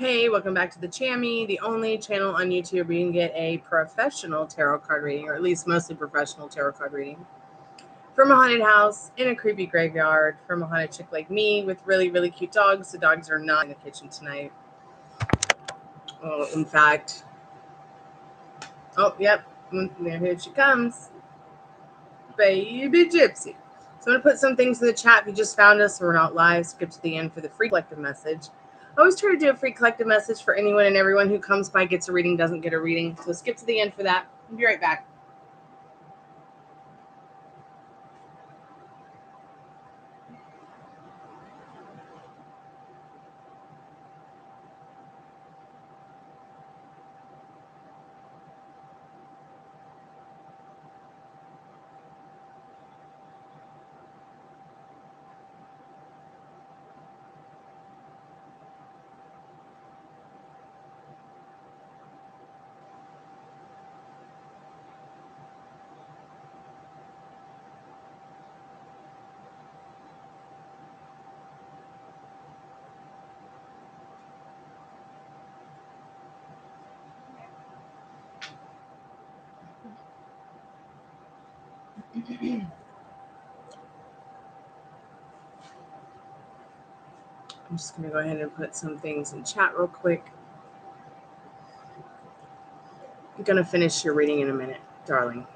Hey, welcome back to the Chammy, the only channel on YouTube where you can get a professional tarot card reading, or at least mostly professional tarot card reading, from a haunted house in a creepy graveyard from a haunted chick like me with really, really cute dogs. The dogs are not in the kitchen tonight. Oh, in fact, yep, here she comes. Baby Gypsy. So I'm going to put some things in the chat. If you just found us and we're not live, skip to the end for the free collective message. I always try to do a free collective message for anyone and everyone who comes by, gets a reading, doesn't get a reading. So skip to the end for that. I'll be right back. I'm just going to go ahead and put some things in chat real quick. I'm going to finish your reading in a minute, darling.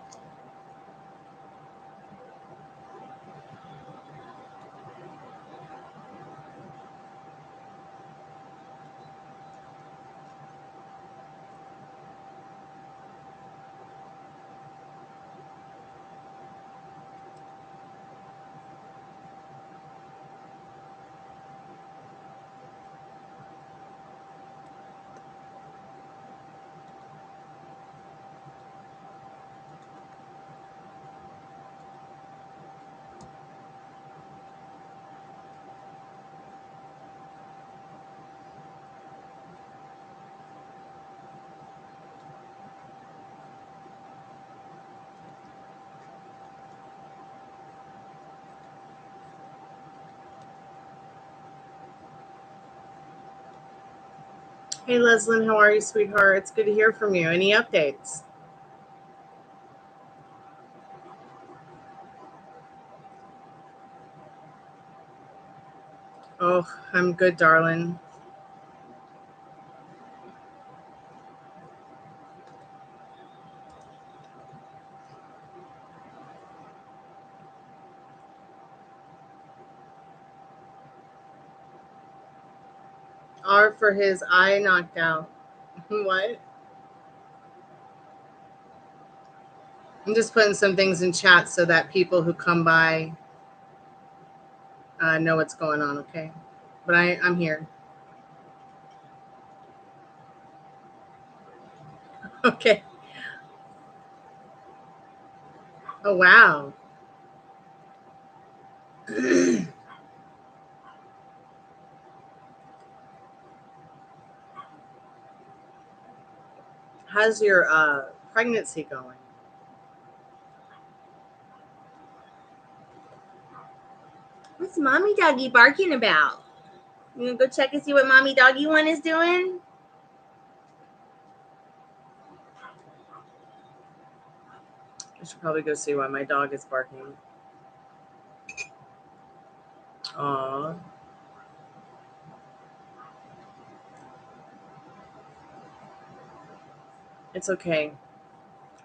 Hey, Leslyn, how are you, sweetheart? It's good to hear from you. Any updates? Oh, I'm good, darling. R for his eye knocked out. What? I'm just putting some things in chat so that people who come by know what's going on, okay? But I'm here. Okay. Oh, wow. How's your pregnancy going? What's mommy doggy barking about? You gonna go check and see what mommy doggy one is doing? I should probably go see why my dog is barking. Aw. It's okay.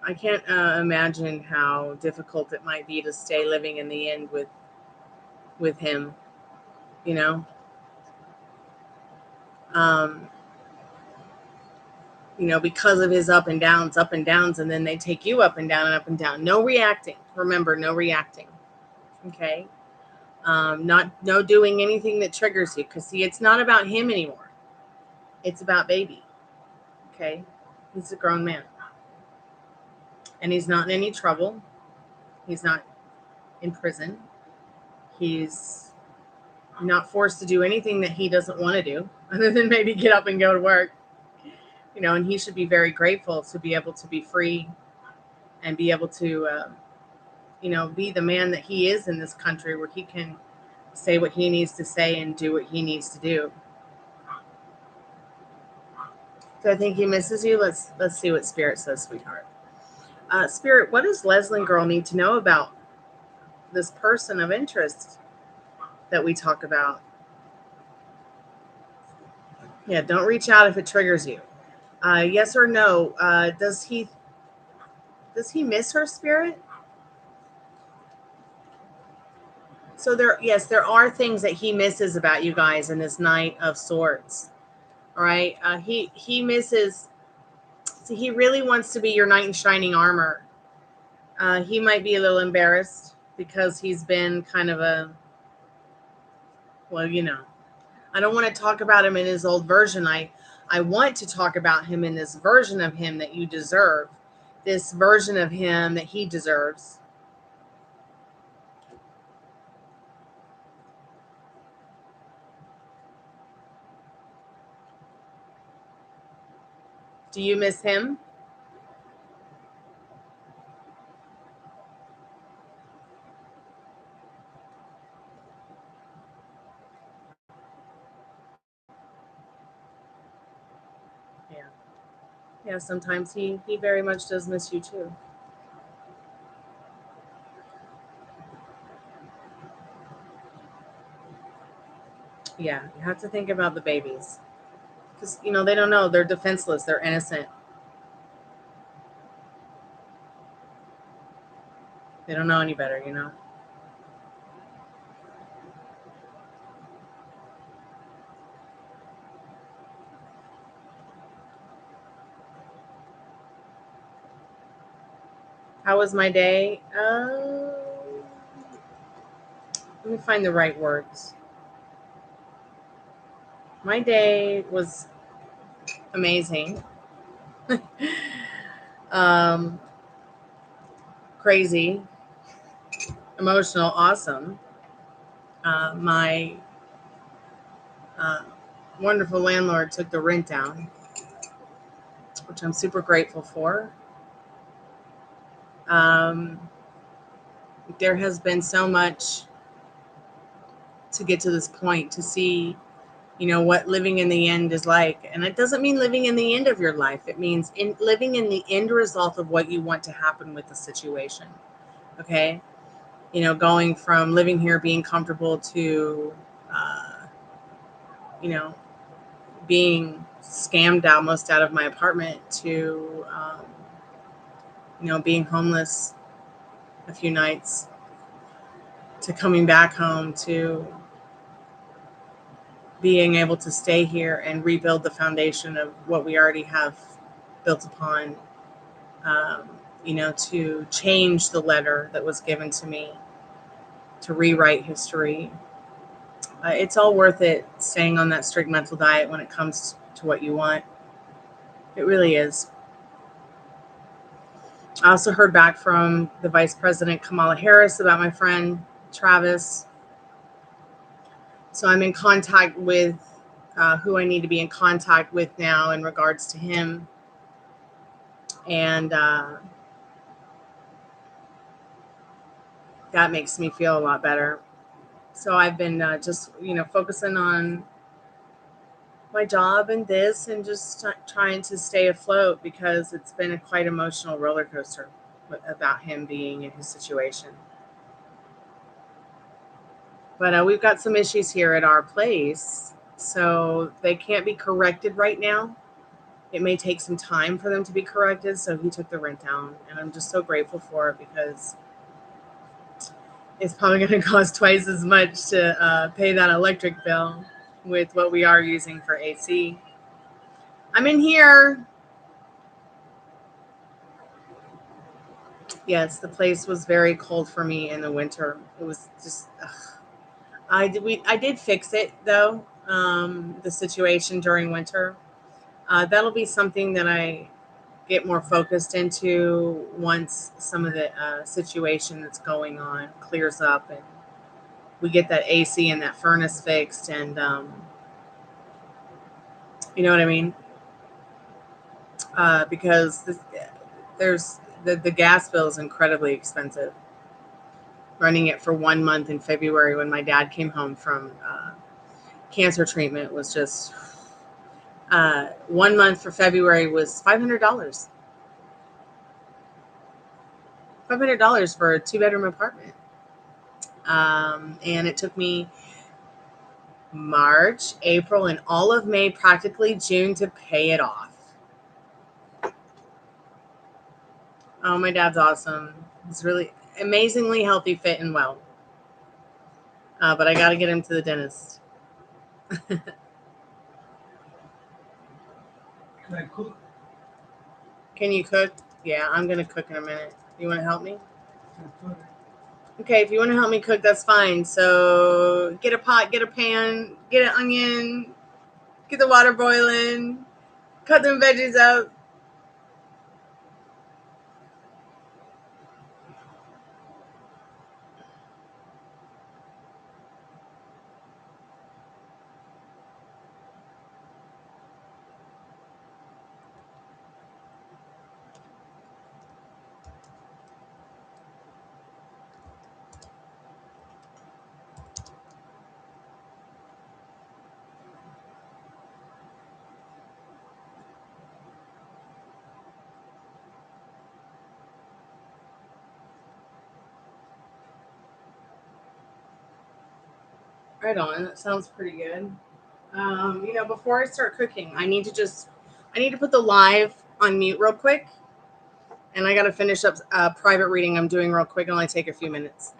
I can't imagine how difficult it might be to stay living in the end with him, you know? Because of his up and downs, and then they take you up and down and up and down. No reacting. Remember, no reacting. Okay? No doing anything that triggers you. Because, see, it's not about him anymore. It's about baby. Okay? He's a grown man. And he's not in any trouble. He's not in prison. He's not forced to do anything that he doesn't want to do, other than maybe get up and go to work. And he should be very grateful to be able to be free and be able to, be the man that he is in this country, where he can say what he needs to say and do what he needs to do. Do I think he misses you? Let's see what Spirit says, sweetheart. Spirit, what does Leslin girl need to know about this person of interest that we talk about? Yeah, don't reach out if it triggers you. Yes or no? Does he miss her, Spirit? So there are things that he misses about you guys in this Knight of Swords. All right, he misses. See, he really wants to be your knight in shining armor. He might be a little embarrassed because he's been kind of a, well, I don't want to talk about him in his old version. I want to talk about him in this version of him that you deserve, this version of him that he deserves. Do you miss him? Yeah. Yeah, sometimes he very much does miss you too. Yeah, you have to think about the babies. Because, they don't know. They're defenseless. They're innocent. They don't know any better. How was my day? Let me find the right words. My day was amazing. um, Crazy, emotional, awesome. My uh, wonderful landlord took the rent down, which I'm super grateful for. Um, there has been so much to get to this point, to see, what living in the end is like. And it doesn't mean living in the end of your life. It means living in the end result of what you want to happen with the situation. Okay. Going from living here, being comfortable, to, you know, being scammed almost out of my apartment, to, being homeless a few nights, to coming back home, to being able to stay here and rebuild the foundation of what we already have built upon, to change the letter that was given to me, to rewrite history. It's all worth it, staying on that strict mental diet when it comes to what you want. It really is. I also heard back from the Vice President Kamala Harris about my friend Travis. So I'm in contact with who I need to be in contact with now in regards to him. And that makes me feel a lot better. So I've been just, focusing on my job and this, and just trying to stay afloat, because it's been a quite emotional roller coaster about him being in his situation. But we've got some issues here at our place, so they can't be corrected right now. It may take some time for them to be corrected, so he took the rent down, and I'm just so grateful for it, because it's probably going to cost twice as much to pay that electric bill with what we are using for AC. I'm in here. Yes, the place was very cold for me in the winter. It was just, I did fix it though. The situation during winter. That'll be something that I get more focused into once some of the situation that's going on clears up, and we get that AC and that furnace fixed, and you know what I mean? Because there's the gas bill is incredibly expensive. Running it for 1 month in February when my dad came home from cancer treatment was just 1 month for February was $500. $500 for a 2-bedroom apartment. And it took me March, April, and all of May, practically June, to pay it off. Oh, my dad's awesome. He's really amazingly healthy, fit, and well. But I got to get him to the dentist. Can I cook? Can you cook? Yeah, I'm going to cook in a minute. You want to help me? Okay, if you want to help me cook, that's fine. So get a pot, get a pan, get an onion, get the water boiling, cut them veggies up. Right on. That sounds pretty good. Before I start cooking, I need to put the live on mute real quick, and I got to finish up a private reading I'm doing real quick. It'll only take a few minutes.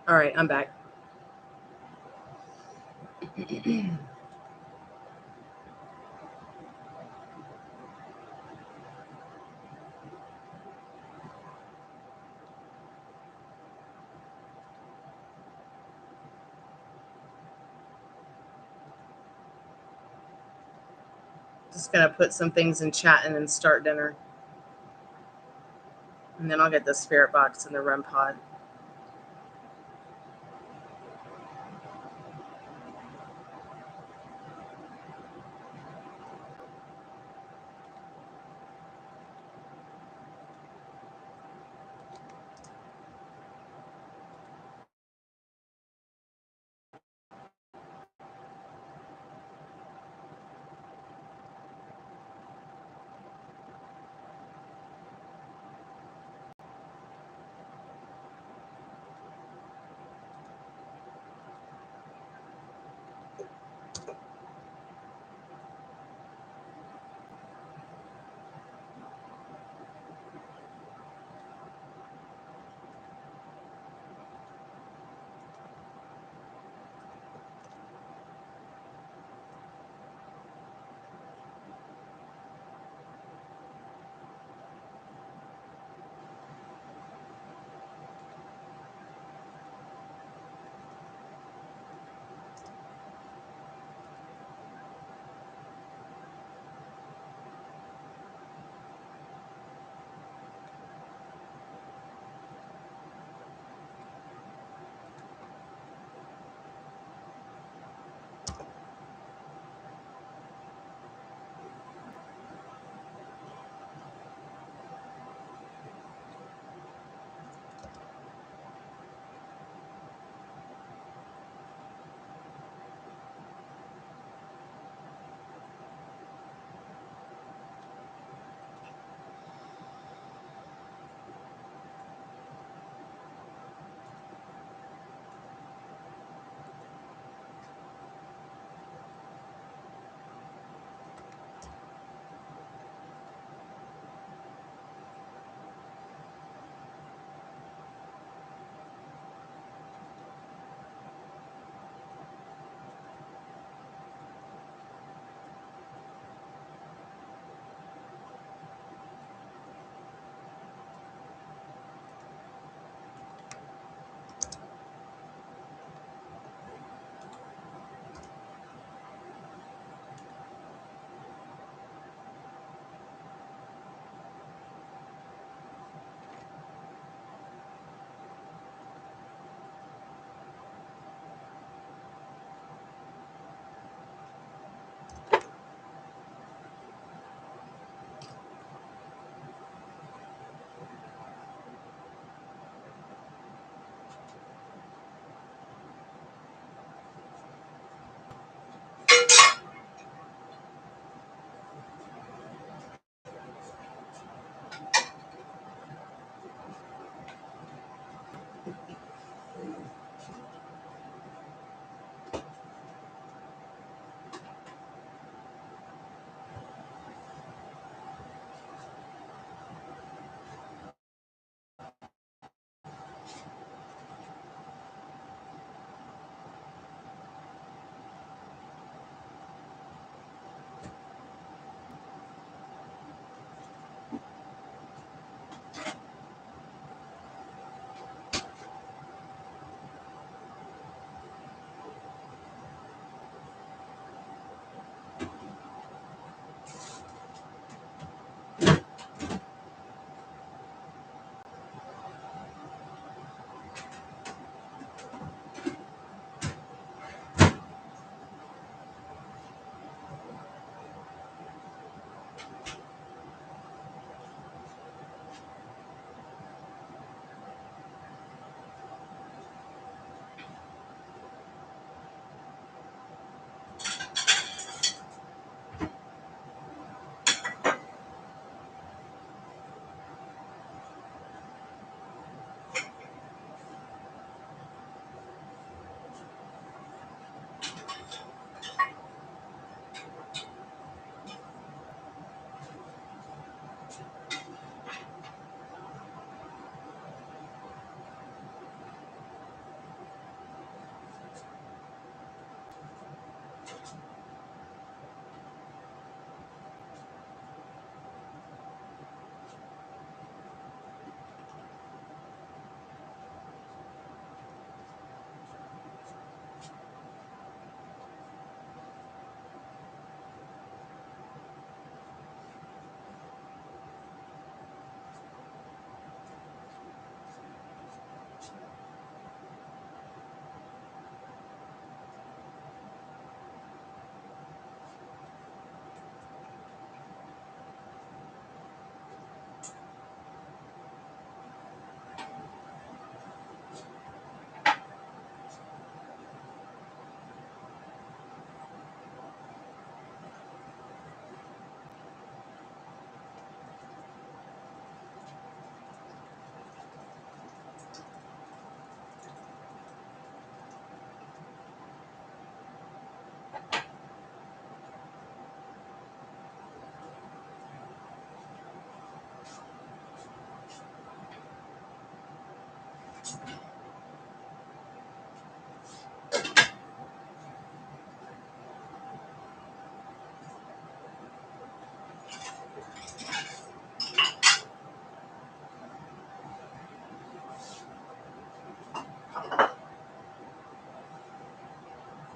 All right, I'm back. Just gonna put some things in chat and then start dinner. And then I'll get the spirit box and the REMpod.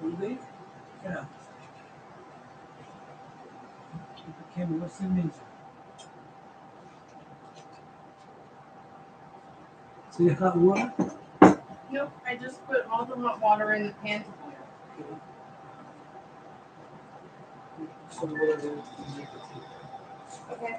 Groovey? Yeah. Kim, what's the means? See hot water? Nope, I just put all the hot water in the pan to boil. So what are Okay.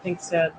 Thanks, Dad.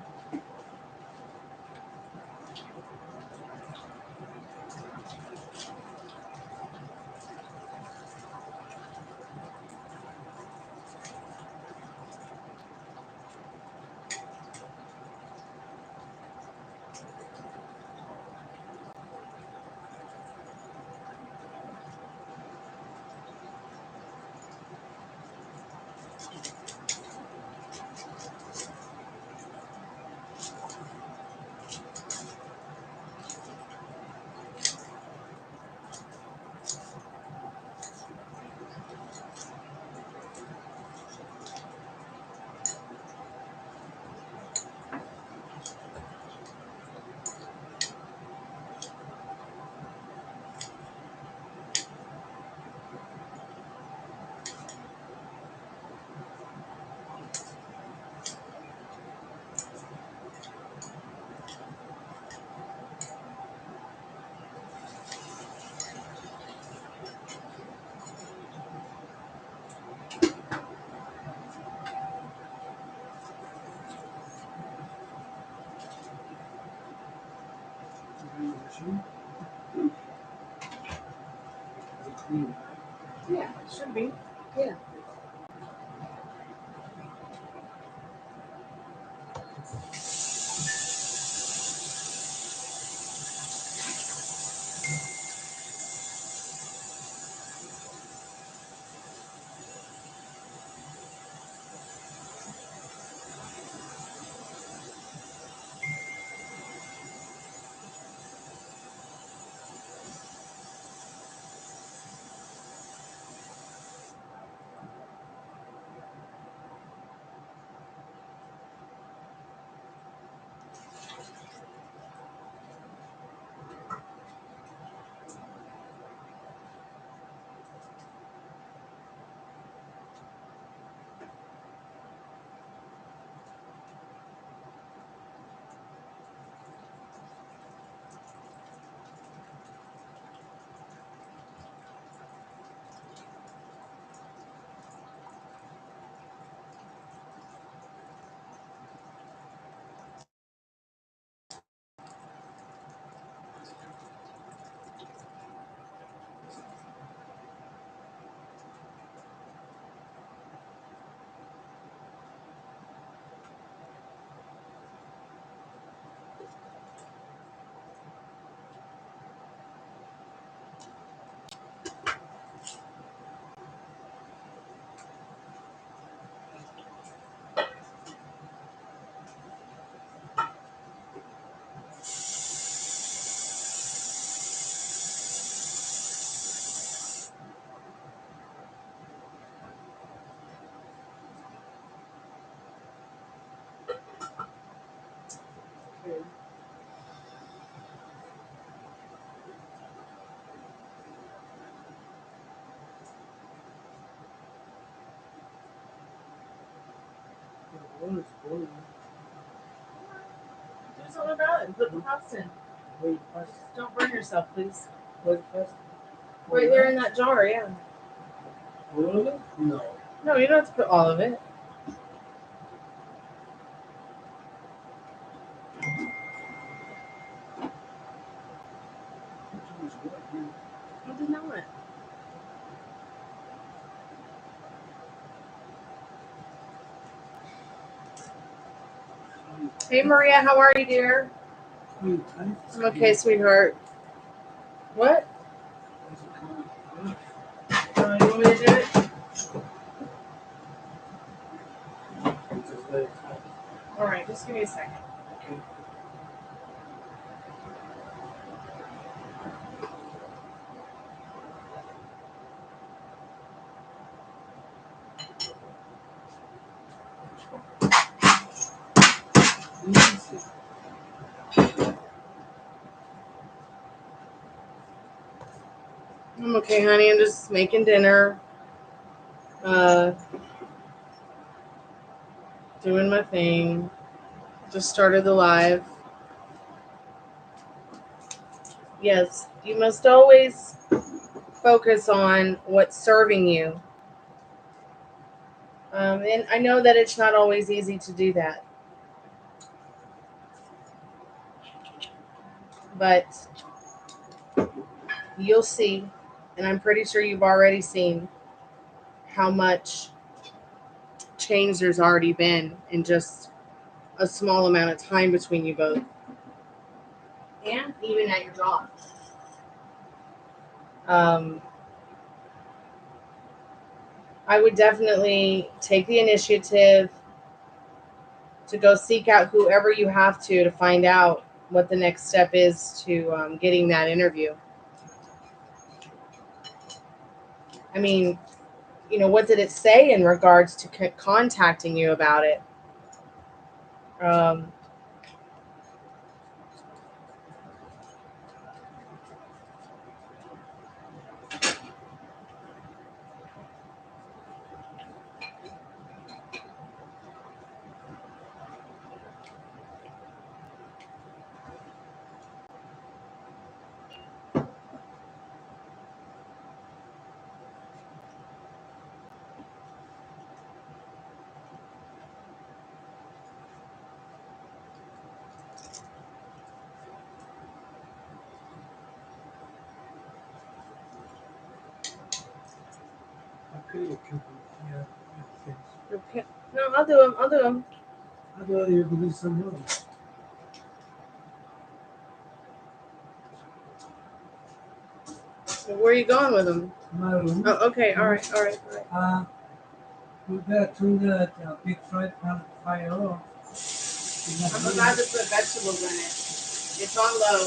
Yeah, it should be. Yeah. Okay. The water's boiling. Do something about it and put the pasta in. Wait, first. Just don't burn yourself, please. Wait, first. Right there in that jar, yeah. All of it? No. No, you don't have to put all of it. I did not. Hey, Maria, how are you, dear? I'm okay, sweetheart. What? You want me to do it? All right, just give me a second. I'm okay, honey. I'm just making dinner. Doing my thing. Just started the live. Yes, you must always focus on what's serving you. And I know that it's not always easy to do that. But you'll see, and I'm pretty sure you've already seen how much change there's already been in just a small amount of time between you both. And even at your job. I would definitely take the initiative to go seek out whoever you have to find out what the next step is to getting that interview. I mean, what did it say in regards to contacting you about it? Um, no, I'll do them. I'll do them. I thought you were doing some more. Where are you going with them? My room. Oh, okay. All right. We better turn the big fire off. I'm about to put vegetables in it. It's on low.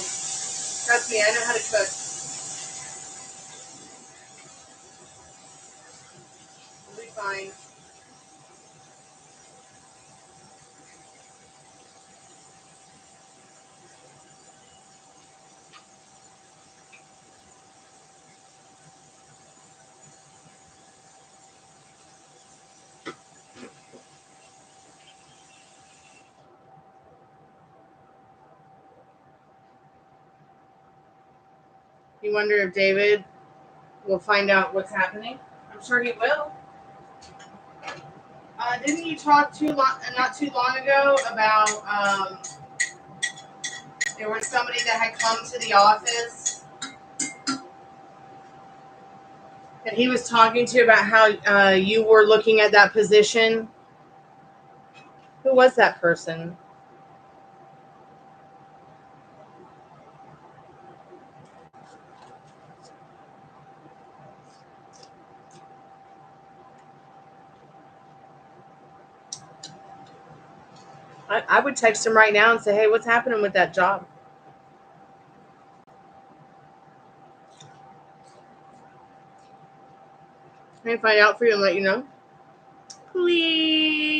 Trust me, I know how to cook. We'll be fine. You wonder if David will find out what's happening? I'm sure he will. Didn't you talk not too long ago about there was somebody that had come to the office and he was talking to you about how you were looking at that position? Who was that person? I would text him right now and say, hey, what's happening with that job? Can I find out for you and let you know? Please.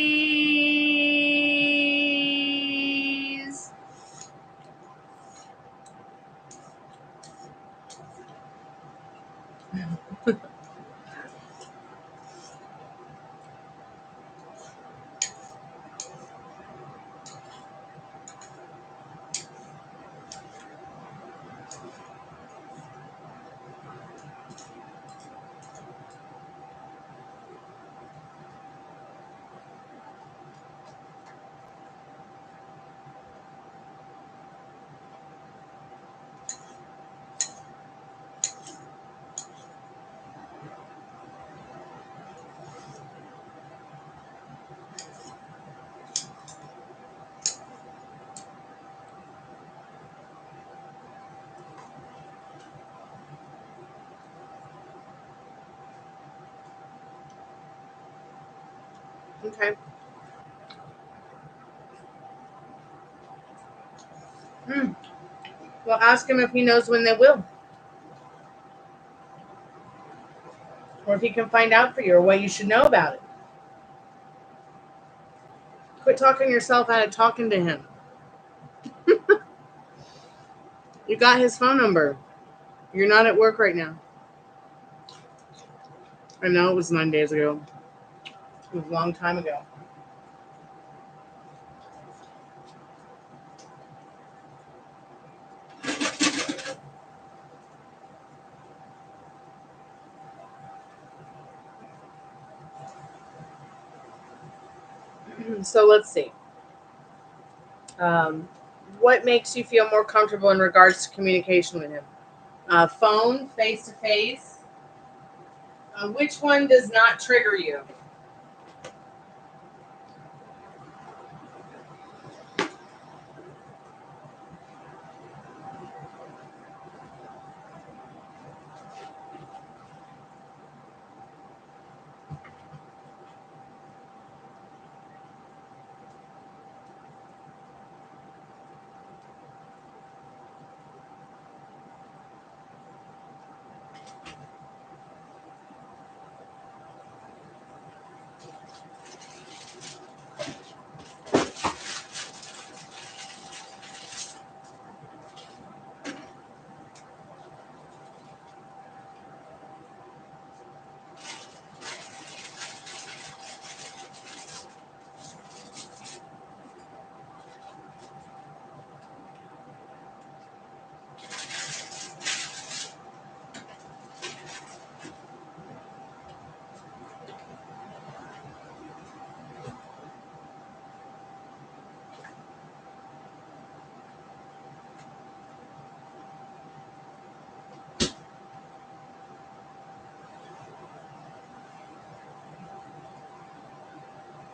Okay. Well, ask him if he knows when they will. Or if he can find out for you, or what you should know about it. Quit talking yourself out of talking to him. You got his phone number. You're not at work right now. I know it was 9 days ago. It was a long time ago. So let's see. What makes you feel more comfortable in regards to communication with him? Phone, face to face. Which one does not trigger you?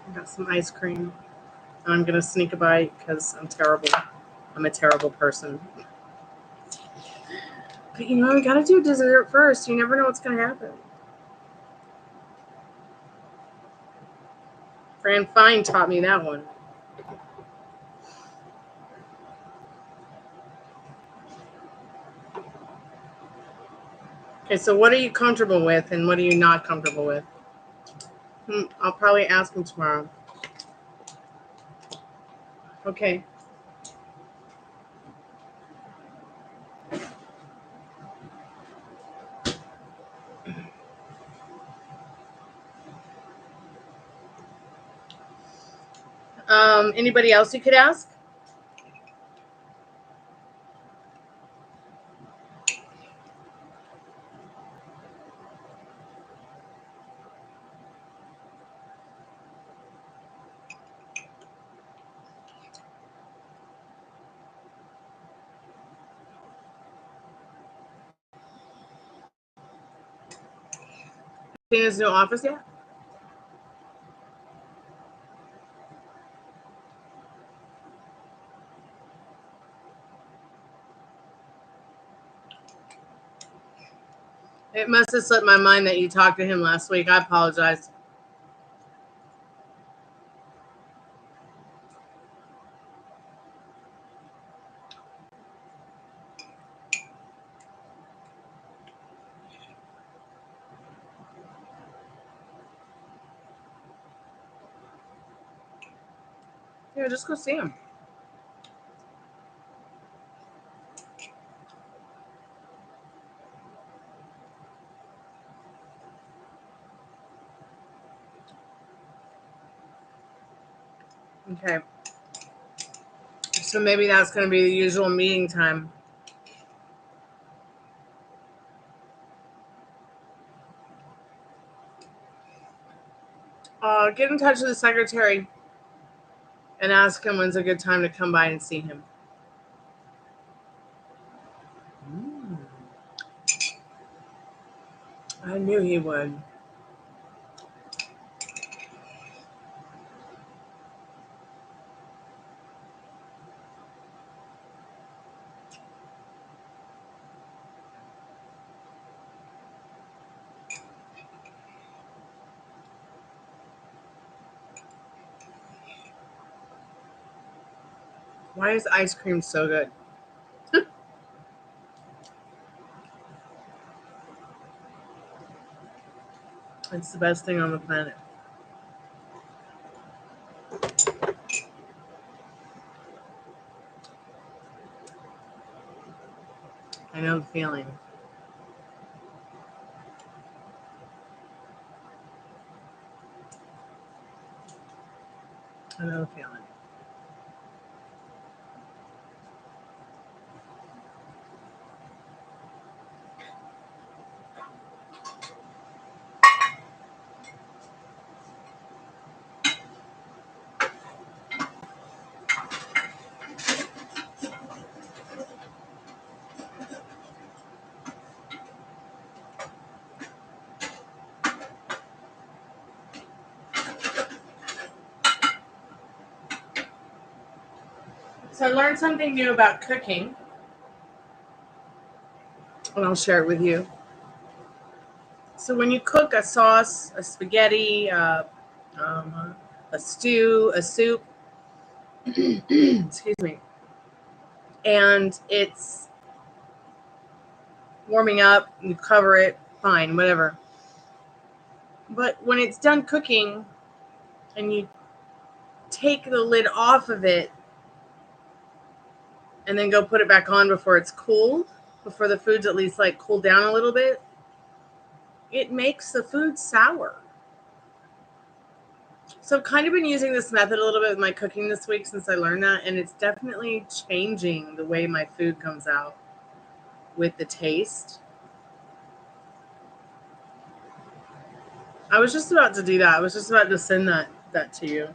I got some ice cream. And I'm going to sneak a bite because I'm terrible. I'm a terrible person. But you got to do dessert first. You never know what's going to happen. Fran Fine taught me that one. Okay, so what are you comfortable with and what are you not comfortable with? I'll probably ask him tomorrow. Okay. Anybody else you could ask? Seen his new office yet? It must have slipped my mind that you talked to him last week. I apologize. Yeah, just go see him. Okay. So maybe that's going to be the usual meeting time. Get in touch with the secretary and ask him when's a good time to come by and see him. I knew he would. Why is ice cream so good? It's the best thing on the planet. I know the feeling. I know the feeling. So I learned something new about cooking, and I'll share it with you. So when you cook a sauce, a spaghetti, a stew, a soup, excuse me, and it's warming up, you cover it, fine, whatever. But when it's done cooking and you take the lid off of it and then go put it back on before it's cooled, before the food's at least like cooled down a little bit, it makes the food sour. So I've kind of been using this method a little bit with my cooking this week since I learned that, and it's definitely changing the way my food comes out with the taste. I was just about to do that. I was just about to send that to you.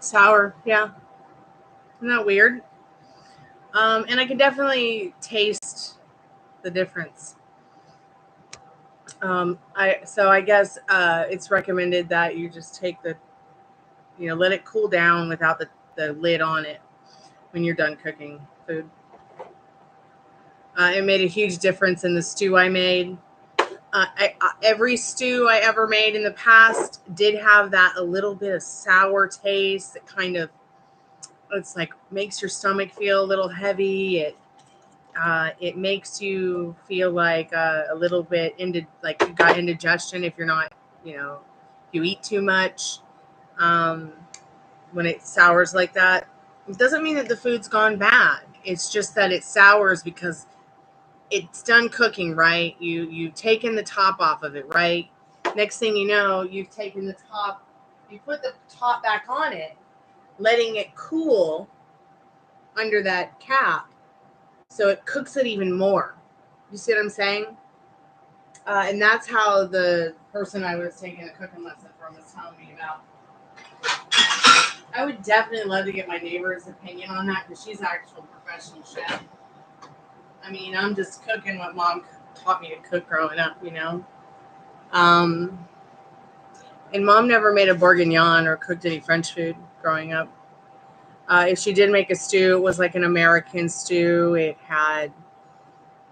Sour, yeah. Isn't that weird? And I can definitely taste the difference. I guess it's recommended that you just take let it cool down without the lid on it when you're done cooking food. It made a huge difference in the stew I made. Every stew I ever made in the past did have that a little bit of sour taste that kind of, it's like makes your stomach feel a little heavy. It makes you feel like a little bit into, like you got indigestion if you're not, if you eat too much. When it sours like that, it doesn't mean that the food's gone bad. It's just that it sours because it's done cooking, right? You've taken the top off of it, right? Next thing you know, you've taken the top, you put the top back on it, letting it cool under that cap, so it cooks it even more. You see what I'm saying? And that's how the person I was taking a cooking lesson from was telling me about. I would definitely love to get my neighbor's opinion on that, because she's an actual professional chef. I mean, I'm just cooking what mom taught me to cook growing up, And mom never made a bourguignon or cooked any French food growing up. If she did make a stew, it was like an American stew. It had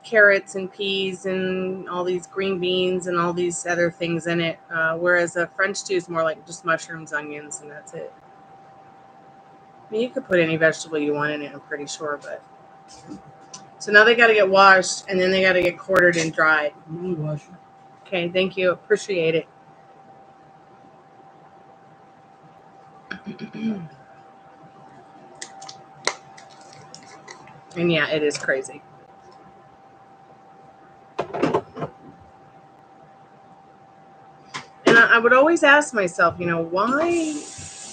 carrots and peas and all these green beans and all these other things in it. Whereas a French stew is more like just mushrooms, onions, and that's it. I mean, you could put any vegetable you want in it, I'm pretty sure, but. So now they got to get washed, and then they got to get quartered and dried. Okay, thank you. Appreciate it. And yeah, it is crazy. And I would always ask myself, why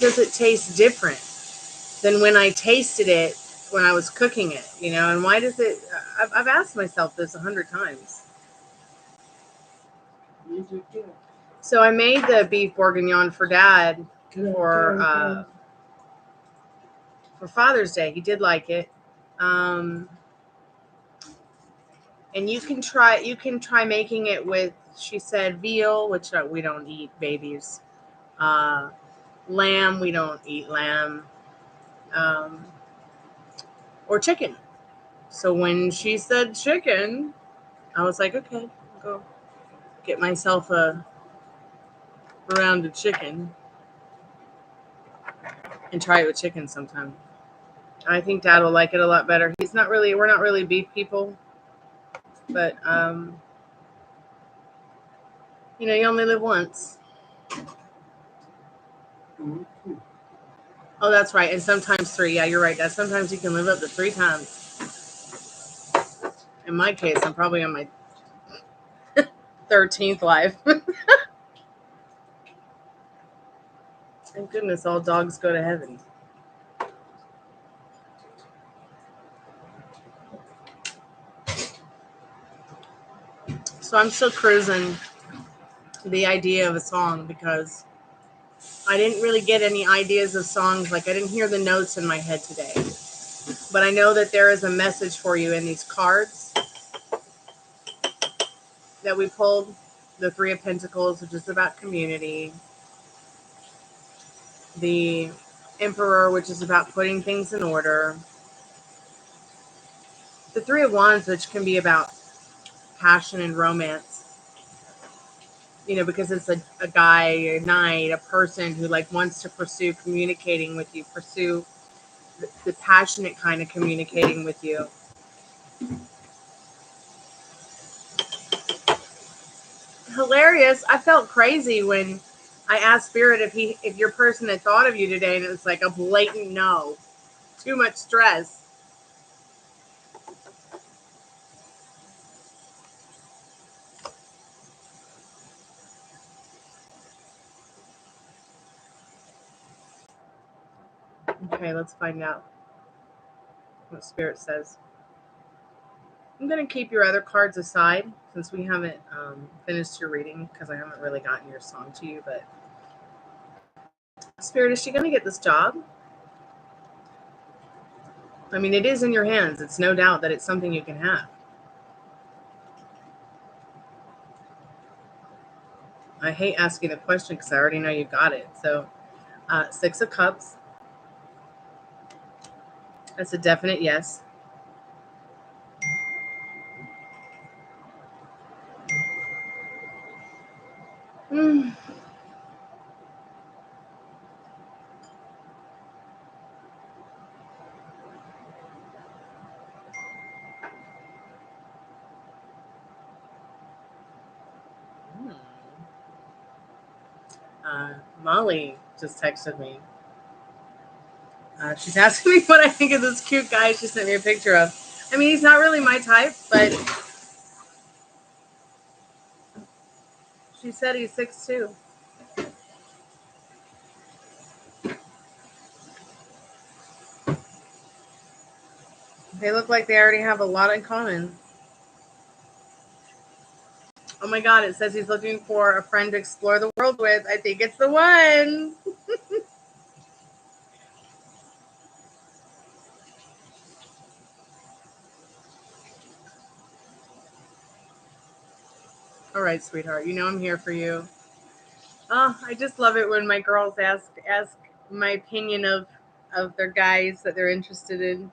does it taste different than when I tasted it when I was cooking it, and why does it, I've asked myself this 100 times. So I made the beef bourguignon for Dad for Father's Day. He did like it. And you can try making it with, she said, veal, which we don't eat babies. Lamb, we don't eat lamb. Or chicken. So when she said chicken, I was like, okay, I'll go get myself a rounded chicken and try it with chicken sometime. I think Dad will like it a lot better. We're not really beef people, but you only live once. Oh, that's right. And sometimes 3. Yeah, you're right, Dad. Sometimes you can live up to 3 times. In my case, I'm probably on my 13th life. Thank goodness all dogs go to heaven. So I'm still cruising the idea of a song, because I didn't really get any ideas of songs. Like, I didn't hear the notes in my head today. But I know that there is a message for you in these cards that we pulled. The 3 of Pentacles, which is about community. The Emperor, which is about putting things in order. The 3 of Wands, which can be about passion and romance. Because it's a guy, a knight, a person who wants to pursue communicating with you, pursue the passionate kind of communicating with you. Hilarious. I felt crazy when I asked Spirit if your person had thought of you today, and it was like a blatant no. Too much stress. Okay, let's find out what Spirit says. I'm going to keep your other cards aside since we haven't finished your reading, because I haven't really gotten your song to you. But Spirit, is she going to get this job? I mean, it is in your hands. It's no doubt that it's something you can have. I hate asking the question because I already know you got it. So 6 of Cups. That's a definite yes. Molly just texted me. She's asking me what I think of this cute guy she sent me a picture of. I mean, he's not really my type, but she said he's 6'2". They look like they already have a lot in common. Oh my God, it says he's looking for a friend to explore the world with. I think it's the one. All right, sweetheart. You know I'm here for you. Oh, I just love it when my girls ask my opinion of their guys that they're interested in.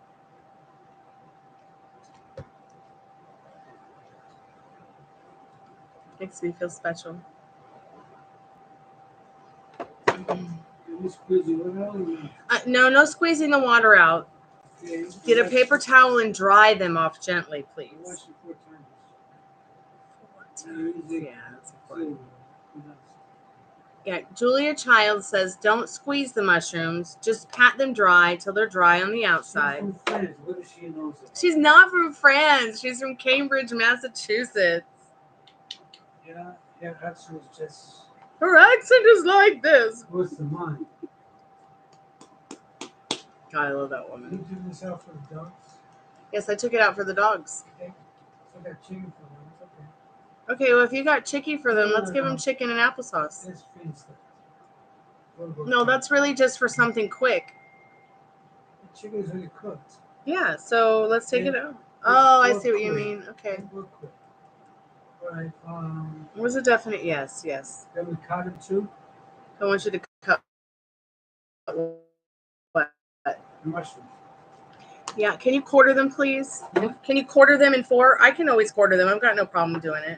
Makes me feel special. No squeezing the water out. Get a paper towel and dry them off gently, please. Yeah, that's important. Yeah, Julia Child says, don't squeeze the mushrooms. Just pat them dry till they're dry on the outside. She's from France. What does she know? She's not from France. She's from Cambridge, Massachusetts. Yeah, her accent is just... Her accent is like this. What's the mind? God, I love that woman. You do this out for the dogs? Yes, I took it out for the dogs. Okay. So I got chicken for them. It's okay. Okay, well, if you got chicky for them, let's give them chicken and applesauce. It's finished. No, that's really just for something quick. The chicken is already cooked. Yeah, so let's take it out. Oh, I see what you mean. Okay. Real quick. All right. Was a definite yes, yes. Then we cut it too. I want you to cut what? Mushrooms. Yeah, can you quarter them, please? Huh? Can you quarter them in 4? I can always quarter them. I've got no problem doing it.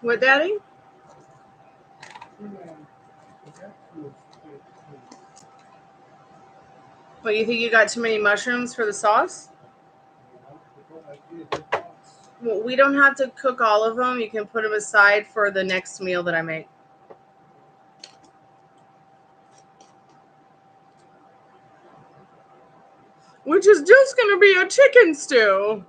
What, Daddy? What, you think you got too many mushrooms for the sauce? Well, we don't have to cook all of them. You can put them aside for the next meal that I make. Which is just going to be a chicken stew.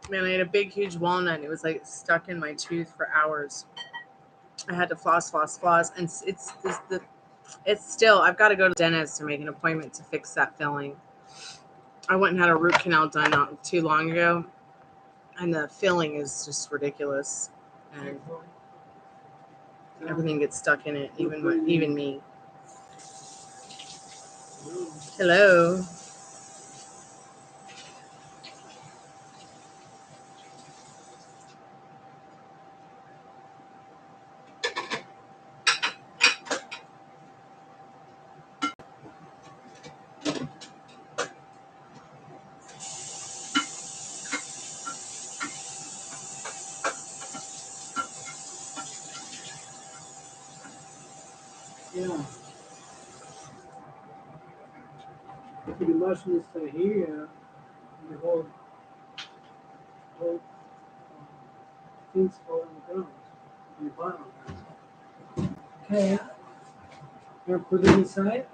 Man, I had a big, huge walnut. And it was like stuck in my tooth for hours. I had to floss, and it's still. I've got to go to the dentist to make an appointment to fix that filling. I went and had a root canal done not too long ago, and the filling is just ridiculous, and everything gets stuck in it, even me. Hello. Yeah. Pretty much means that here, the whole things fall on the ground, on the bottom. Okay. You want to put it inside?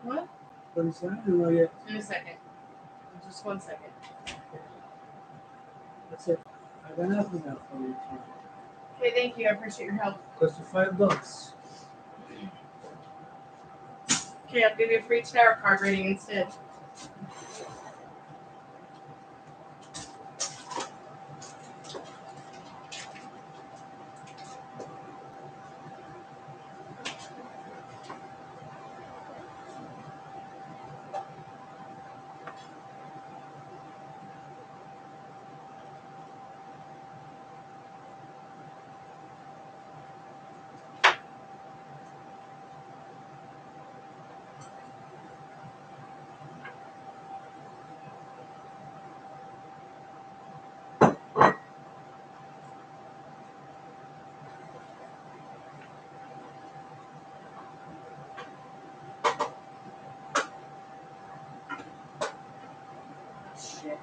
What? Put it inside? No, not yet. In a second. Just 1 second. That's it. I got enough of that for you. Okay, thank you. I appreciate your help. Cost you $5. Okay, I'll give you a free tarot card reading instead. Shit.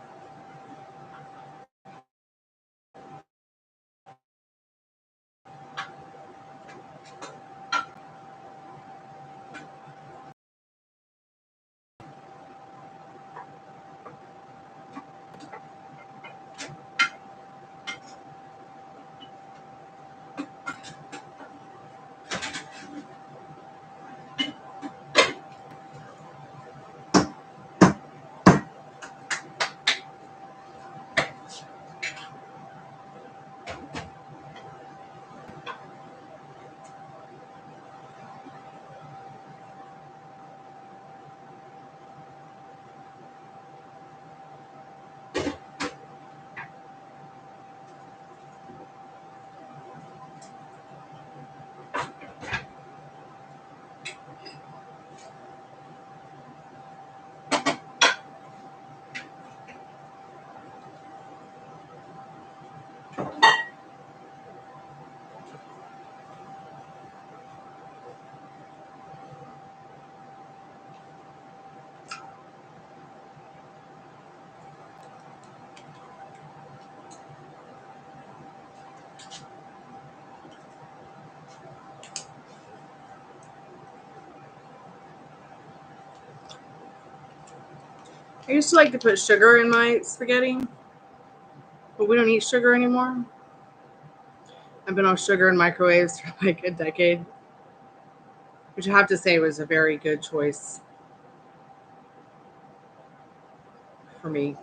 I used to like to put sugar in my spaghetti, but we don't eat sugar anymore. I've been off sugar in microwaves for like a decade, which I have to say was a very good choice for me.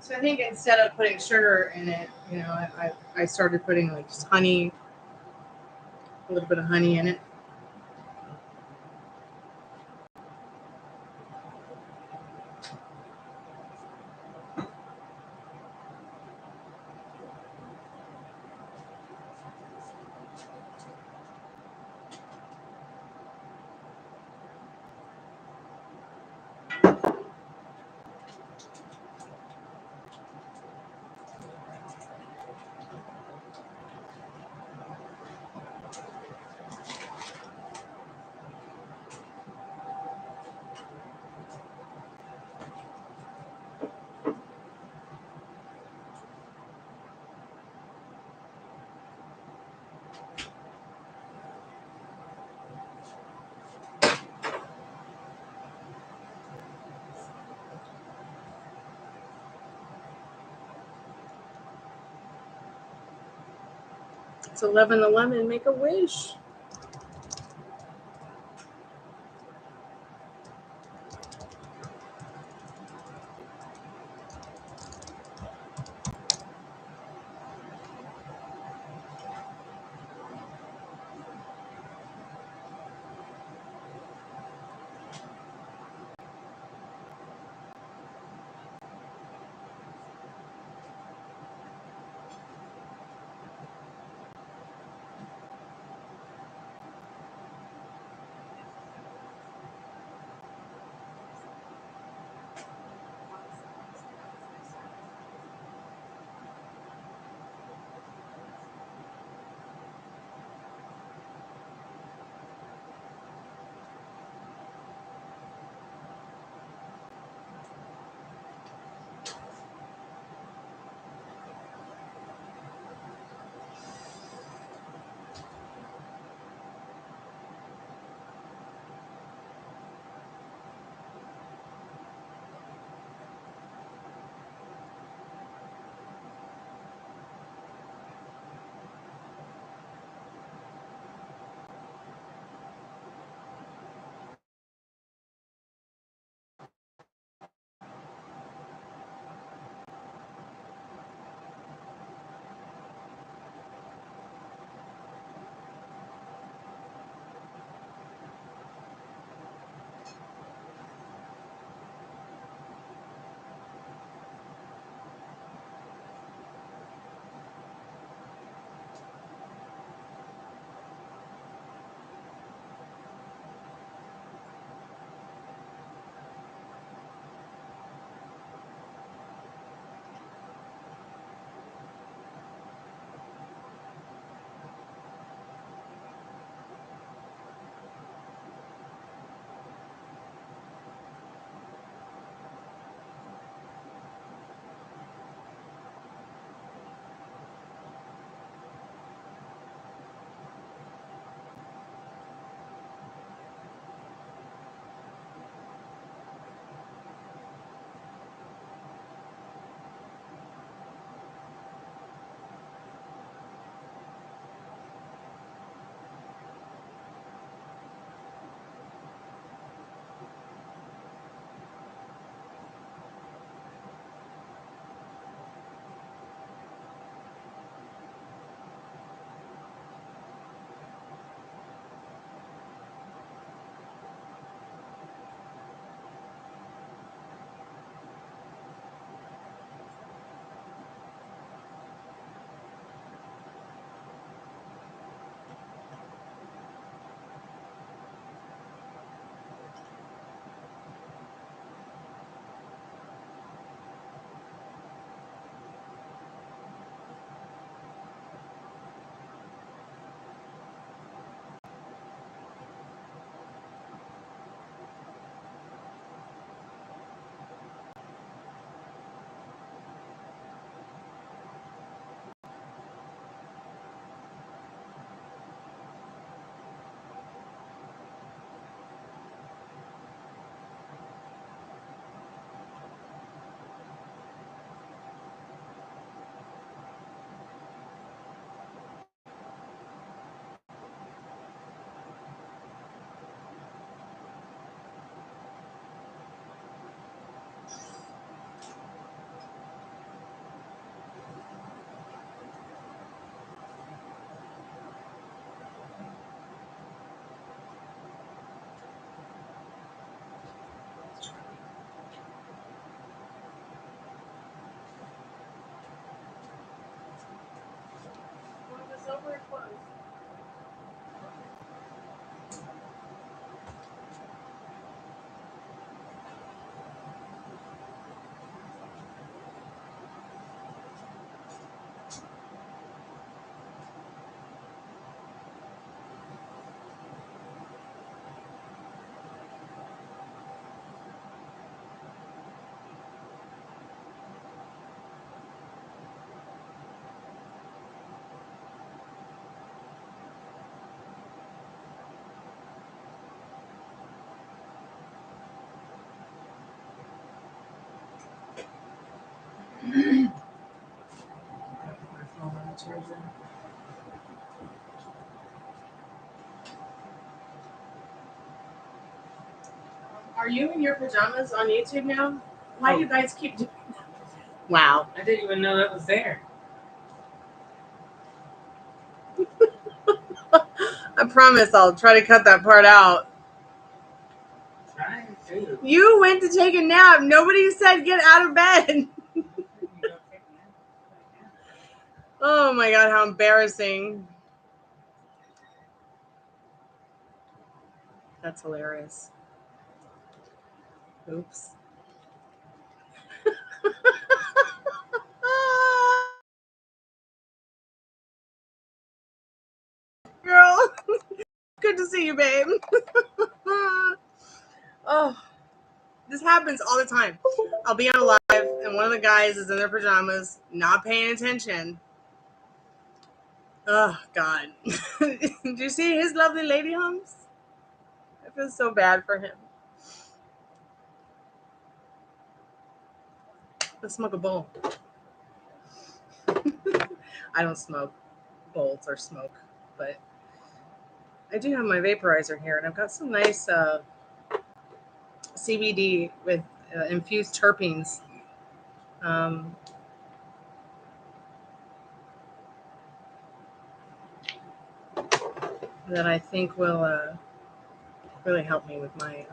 So I think instead of putting sugar in it, I started putting like just honey, a little bit of honey in it. It's 11:11. Make a wish. Are you in your pajamas on YouTube now? Why do you guys keep doing that? Wow. I didn't even know that was there. I promise I'll try to cut that part out. Trying to. You went to take a nap. Nobody said get out of bed. Oh my God, how embarrassing. That's hilarious. Oops. Girl, good to see you, babe. Oh, this happens all the time. I'll be on a live and one of the guys is in their pajamas, not paying attention. Oh, God. Did you see his lovely lady humps? I feel so bad for him. Let's smoke a bowl. I don't smoke bowls or smoke, but I do have my vaporizer here, and I've got some nice CBD with infused terpenes. That I think will really help me with my.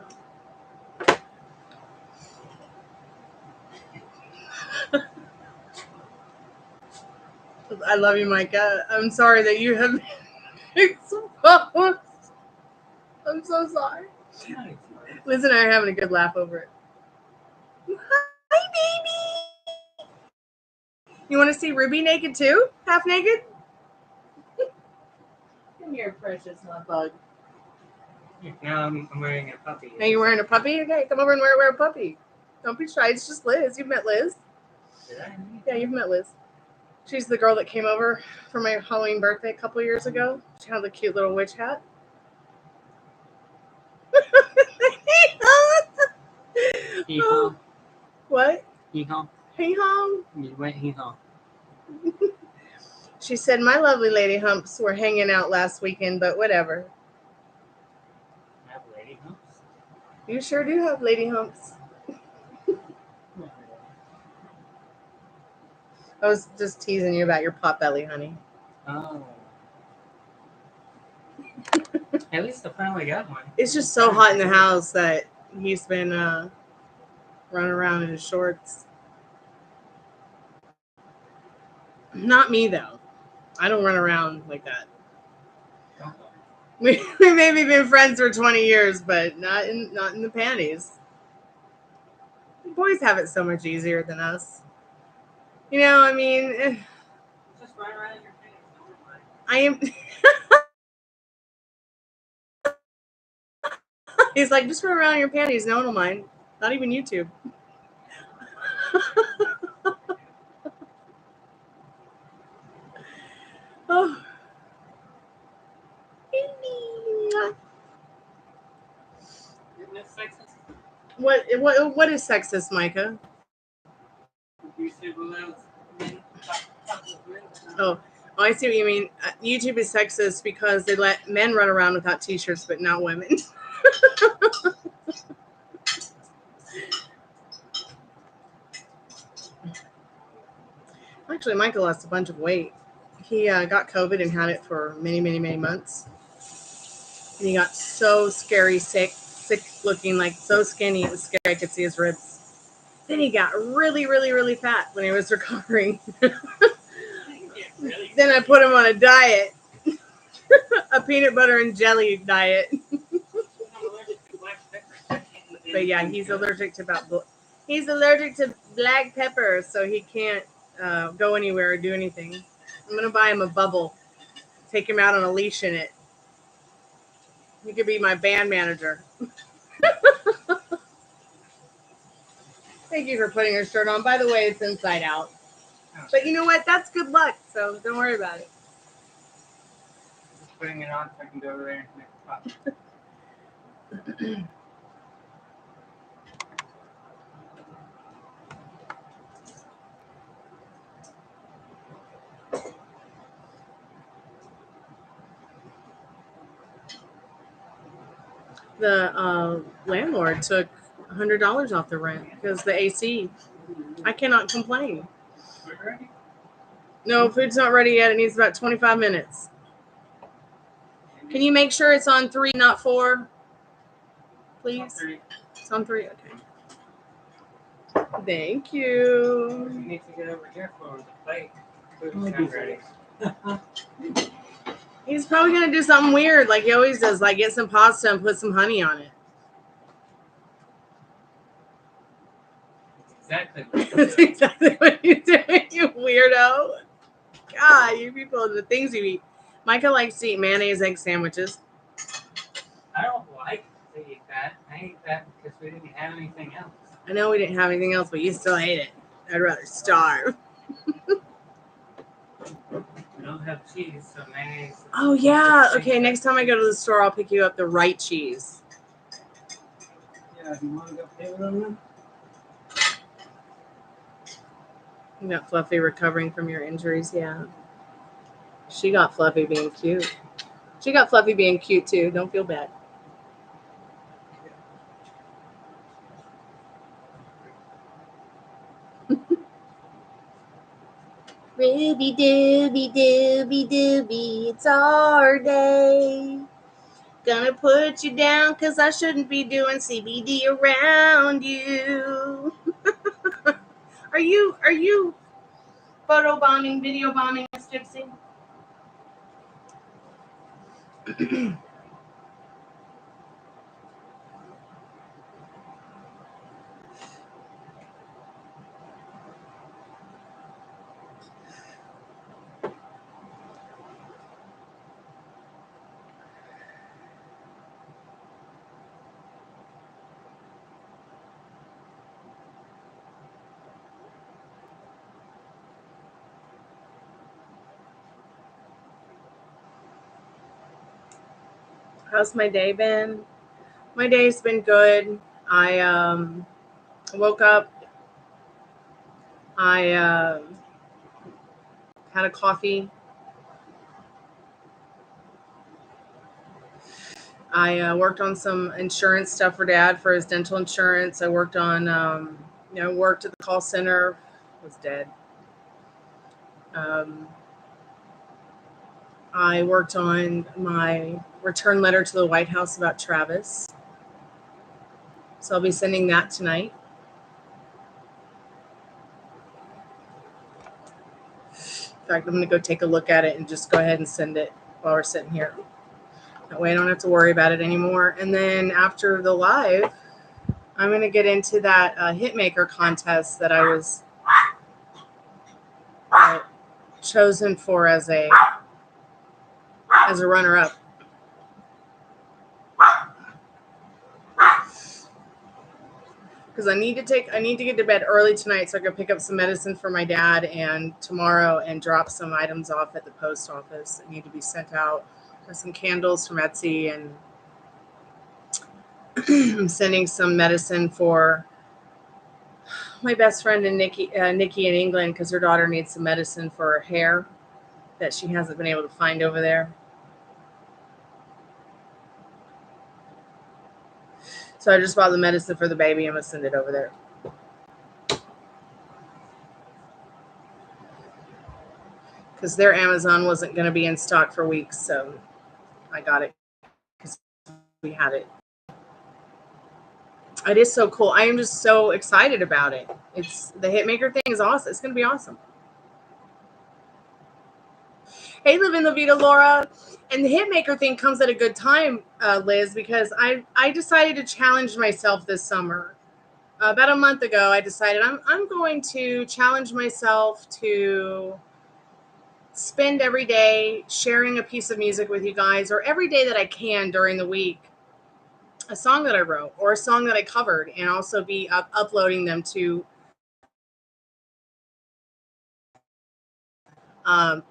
I love you, Micah. I'm sorry that you have exposed. I'm so sorry. Liz and I are having a good laugh over it. Hi, baby. You want to see Ruby naked too? Half naked? Come here, precious love bug. Now I'm wearing a puppy. Now you're wearing a puppy? Okay, come over and wear a puppy. Don't be shy. It's just Liz. You've met Liz. Did I? Yeah, you've met Liz. She's the girl that came over for my Halloween birthday a couple years ago. She had the cute little witch hat. Hee-haw. What? Hee-haw. Hee-haw? You went hee-haw. She said, my lovely lady humps were hanging out last weekend, but whatever. I have lady humps? You sure do have lady humps. I was just teasing you about your pot belly, honey. Oh. At least I finally got one. It's just so hot in the house that he's been running around in his shorts. Not me, though. I don't run around like that. We maybe been friends for 20 years, but not in the panties. Boys have it so much easier than us. You know, I mean, Just run around your face. I am. He's like, just run around in your panties. No one will mind. Not even YouTube. Oh. Isn't it sexist? What is sexist, Micah? You said allows men talk with men. Oh, I see what you mean. YouTube is sexist because they let men run around without t-shirts, but not women. Actually, Michael lost a bunch of weight. He got COVID and had it for many, many, many months. And he got so scary, sick looking, like so skinny, it was scary. I could see his ribs. Then he got really, really, really fat when he was recovering. Then I put him on a diet, a peanut butter and jelly diet. But yeah, he's allergic to black pepper, so he can't go anywhere or do anything. I'm gonna buy him a bubble, take him out on a leash in it. He could be my band manager. Thank you for putting your shirt on. By the way, it's inside out. But you know what? That's good luck, so don't worry about it. Just putting it on so I can go over there and make a pop. The landlord took $100 off the rent because the AC. I cannot complain. No, food's not ready yet. It needs about 25 minutes. Can you make sure it's on 3, not 4? Please? It's on 3? Okay. Thank you. You need to get over here for the plate. Food's ready. He's probably going to do something weird like he always does, like get some pasta and put some honey on it. Exactly. That's exactly what you're doing, you weirdo. God, you people, the things you eat. Micah likes to eat mayonnaise egg sandwiches. I don't like to eat that. I ate that because we didn't have anything else. I know we didn't have anything else, but you still ate it. I'd rather starve. We don't have cheese, so mayonnaise. Oh, yeah. Okay, next time I go to the store, I'll pick you up the right cheese. Yeah, do you want to go pay it on that? You got Fluffy recovering from your injuries, yeah. She got Fluffy being cute. She got Fluffy being cute, too. Don't feel bad. Ruby dooby dooby dooby, it's our day. Gonna put you down because I shouldn't be doing CBD around you. Are you photo bombing, video bombing, Miss Gypsy? How's my day been? My day's been good. I woke up. I had a coffee. I worked on some insurance stuff for Dad for his dental insurance. I worked on, worked at the call center. Was dead. I worked on my return letter to the White House about Travis. So I'll be sending that tonight. In fact, I'm going to go take a look at it and just go ahead and send it while we're sitting here. That way I don't have to worry about it anymore. And then after the live, I'm going to get into that hitmaker contest that I was chosen for as a runner-up. Because I need to get to bed early tonight so I can pick up some medicine for my dad and tomorrow and drop some items off at the post office that need to be sent out. There's some candles from Etsy, and I'm sending some medicine for my best friend and Nikki in England because her daughter needs some medicine for her hair that she hasn't been able to find over there. So I just bought the medicine for the baby. I'm going to send it over there. Because their Amazon wasn't going to be in stock for weeks, so I got it because we had it. It is so cool. I am just so excited about it. It's the hitmaker thing is awesome. It's going to be awesome. Hey, Live in La Vida, Laura. And the hitmaker thing comes at a good time, Liz, because I decided to challenge myself this summer. About a month ago, I decided I'm going to challenge myself to spend every day sharing a piece of music with you guys, or every day that I can during the week, a song that I wrote or a song that I covered, and also be uploading them to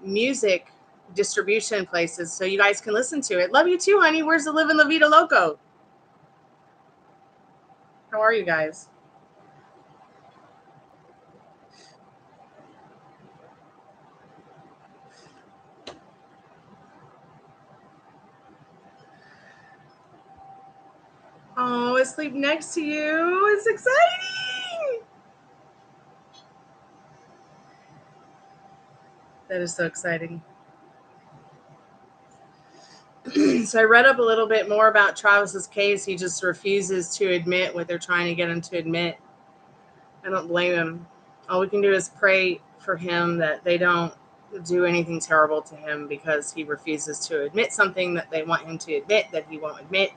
music distribution places so you guys can listen to it. Love you too, honey. Where's the Live in La Vida Loco? How are you guys? to sleep next to you. It's exciting. That is so exciting. So I read up a little bit more about Travis's case. He just refuses to admit what they're trying to get him to admit. I don't blame him. All we can do is pray for him that they don't do anything terrible to him because he refuses to admit something that they want him to admit that he won't admit.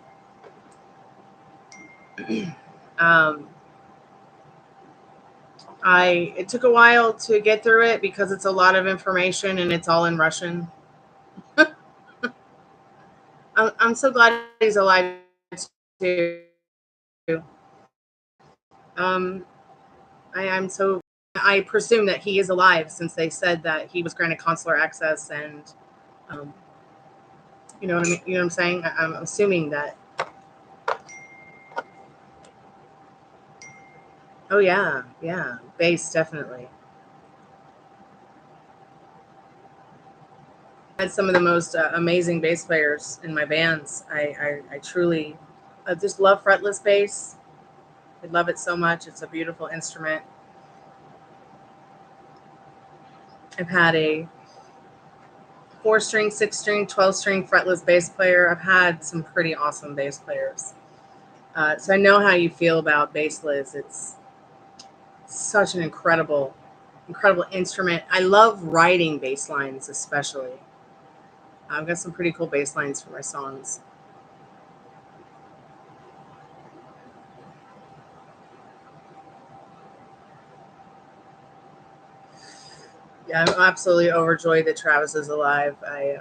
It took a while to get through it because it's a lot of information and it's all in Russian. I'm so glad he's alive too. I presume that he is alive since they said that he was granted consular access and, you know what I mean? You know what I'm saying? I'm assuming that. Oh yeah, bass definitely. I had some of the most amazing bass players in my bands. I truly just love fretless bass. I love it so much. It's a beautiful instrument. I've had a 4-string, 6-string, 12-string fretless bass player. I've had some pretty awesome bass players. So I know how you feel about bass, Liz. It's such an incredible instrument. I love writing bass lines, especially. I've got some pretty cool bass lines for my songs. Yeah, I'm absolutely overjoyed that Travis is alive. I'm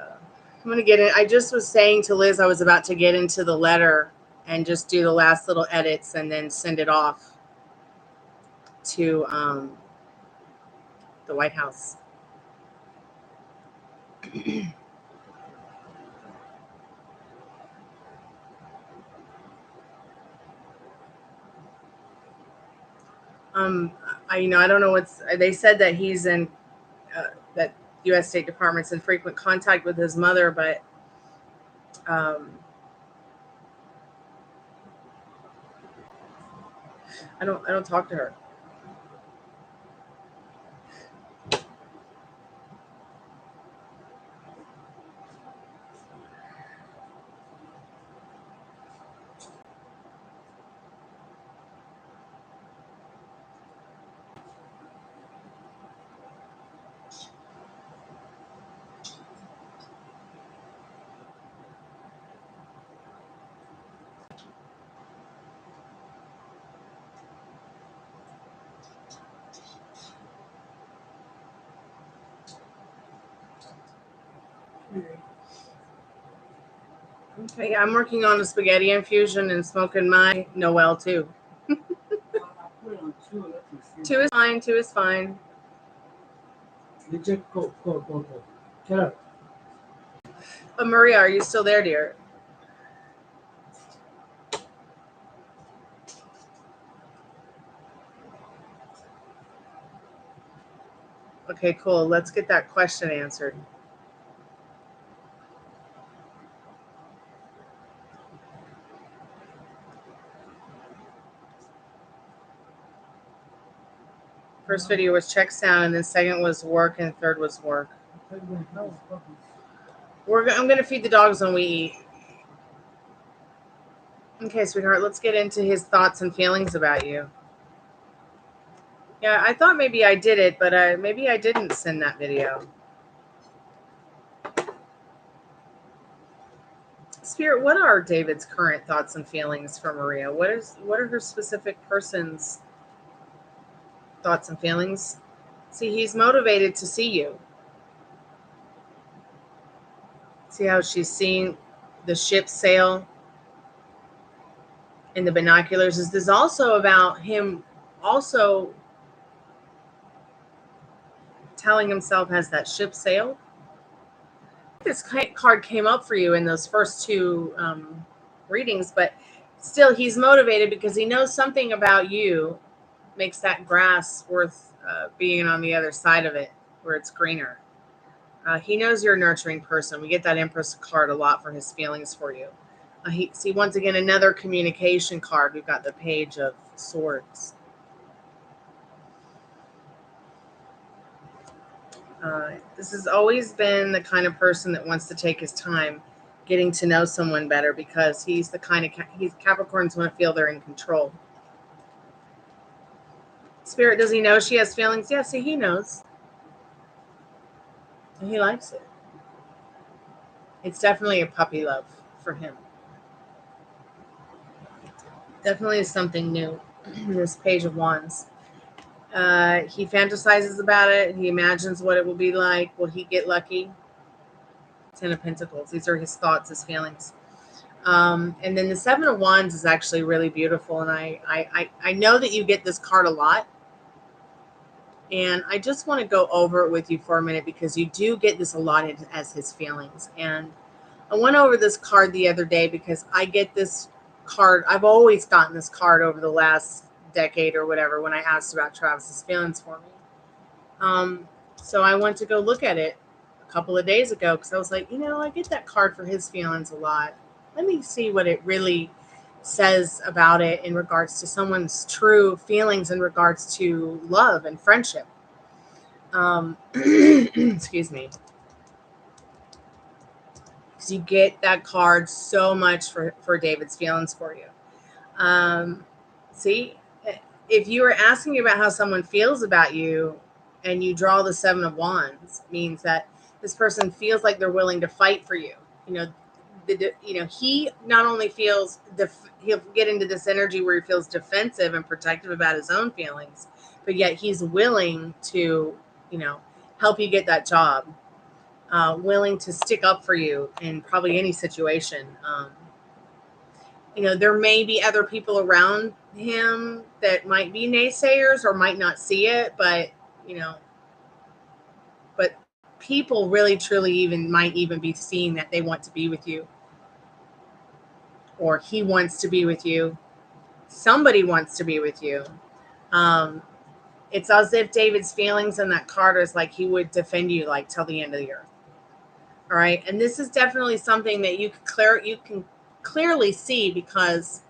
going to get in. I just was saying to Liz I was about to get into the letter and just do the last little edits and then send it off to the White House. I don't know what's. They said that he's in that U.S. State Department's in frequent contact with his mother, but I don't talk to her. Okay, I'm working on a spaghetti infusion and smoking my Noel too. Two is fine. Two is fine. Go. Get up. Maria, are you still there, dear? Okay, cool. Let's get that question answered. First video was check sound, and then second was work, and third was work. I'm going to feed the dogs when we eat. Okay, sweetheart, let's get into his thoughts and feelings about you. Yeah, I thought maybe I did it, but maybe I didn't send that video. Spirit, what are David's current thoughts and feelings for Maria? What are her specific person's thoughts and feelings? See, he's motivated to see you. See how she's seeing the ship sail in the binoculars? Is this also about him also telling himself, has that ship sailed? This card came up for you in those first two readings, but still he's motivated because he knows something about you makes that grass worth being on the other side of it where it's greener. He knows you're a nurturing person. We get that Empress card a lot for his feelings for you. See, once again, another communication card. We've got the Page of Swords. This has always been the kind of person that wants to take his time getting to know someone better, because he's the kind of Capricorns want to feel they're in control. Spirit, does he know she has feelings? Yeah, see, he knows. And he likes it. It's definitely a puppy love for him. Definitely is something new. This Page of Wands. He fantasizes about it. He imagines what it will be like. Will he get lucky? Ten of Pentacles. These are his thoughts, his feelings. And then the Seven of Wands is actually really beautiful. And I know that you get this card a lot. And I just want to go over it with you for a minute, because you do get this a lot as his feelings. And I went over this card the other day because I get this card. I've always gotten this card over the last decade or whatever when I asked about Travis's feelings for me. So I went to go look at it a couple of days ago, because I was like, I get that card for his feelings a lot. Let me see what it really says about it in regards to someone's true feelings in regards to love and friendship. Excuse me. Because you get that card so much for David's feelings for you. See, if you were asking about how someone feels about you and you draw the Seven of Wands, means that this person feels like they're willing to fight for you. He not only feels he'll get into this energy where he feels defensive and protective about his own feelings, but yet he's willing to, help you get that job, willing to stick up for you in probably any situation. There may be other people around him that might be naysayers or might not see it, but people really truly might even be seeing that they want to be with you, or he wants to be with you. Somebody wants to be with you. It's as if David's feelings in that card is like he would defend you like till the end of the earth. All right. And this is definitely something that you can clearly see because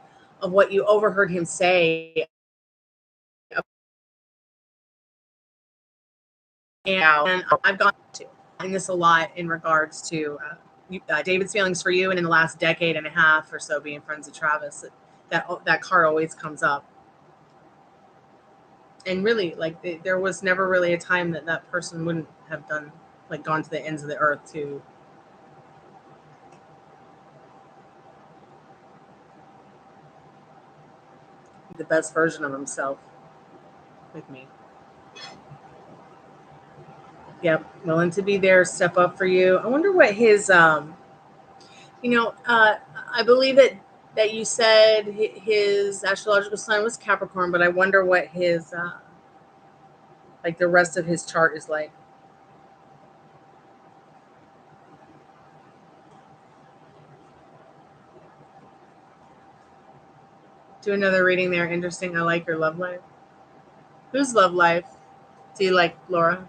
of what you overheard him say. And I've gone to in this a lot in regards to David's feelings for you, and in the last decade and a half or so being friends with Travis, that card always comes up. And really, like, there was never really a time that person wouldn't have gone to the ends of the earth to the best version of himself with me. Yep, willing to be there, step up for you. I wonder what his, I believe that you said his astrological sign was Capricorn, but I wonder what his, the rest of his chart is like. Do another reading there. Interesting. I like your love life. Whose love life? Do you like Laura?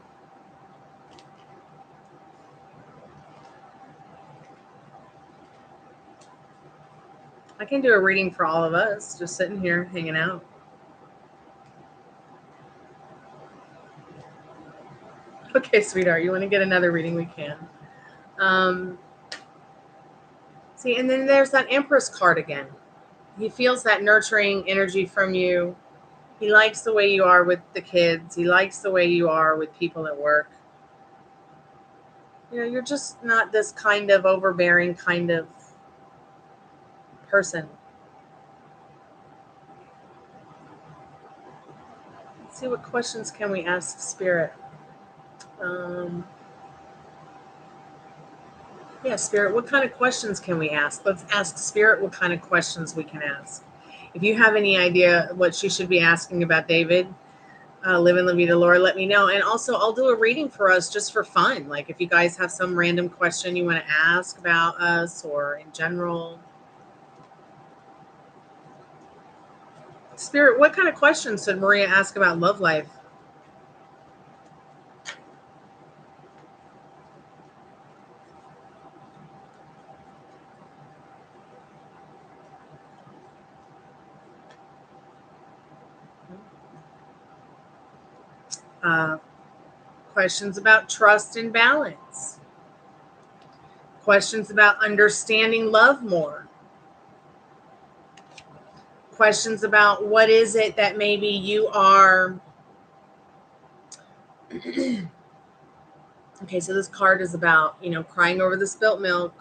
I can do a reading for all of us, just sitting here hanging out. Okay, sweetheart, you want to get another reading? We can. See, and then there's that Empress card again. He feels that nurturing energy from you. He likes the way you are with the kids. He likes the way you are with people at work. You're just not this kind of overbearing kind of person. Let's see, what questions can we ask Spirit? Spirit, what kind of questions can we ask? Let's ask Spirit what kind of questions we can ask. If you have any idea what she should be asking about David, Live and La Vida Laura, let me know. And also, I'll do a reading for us just for fun. Like, if you guys have some random question you want to ask about us or in general. Spirit, what kind of questions should Maria ask about love life? Questions about trust and balance. Questions about understanding love more. Questions about what is it that maybe you are. Okay, so this card is about, crying over the spilt milk.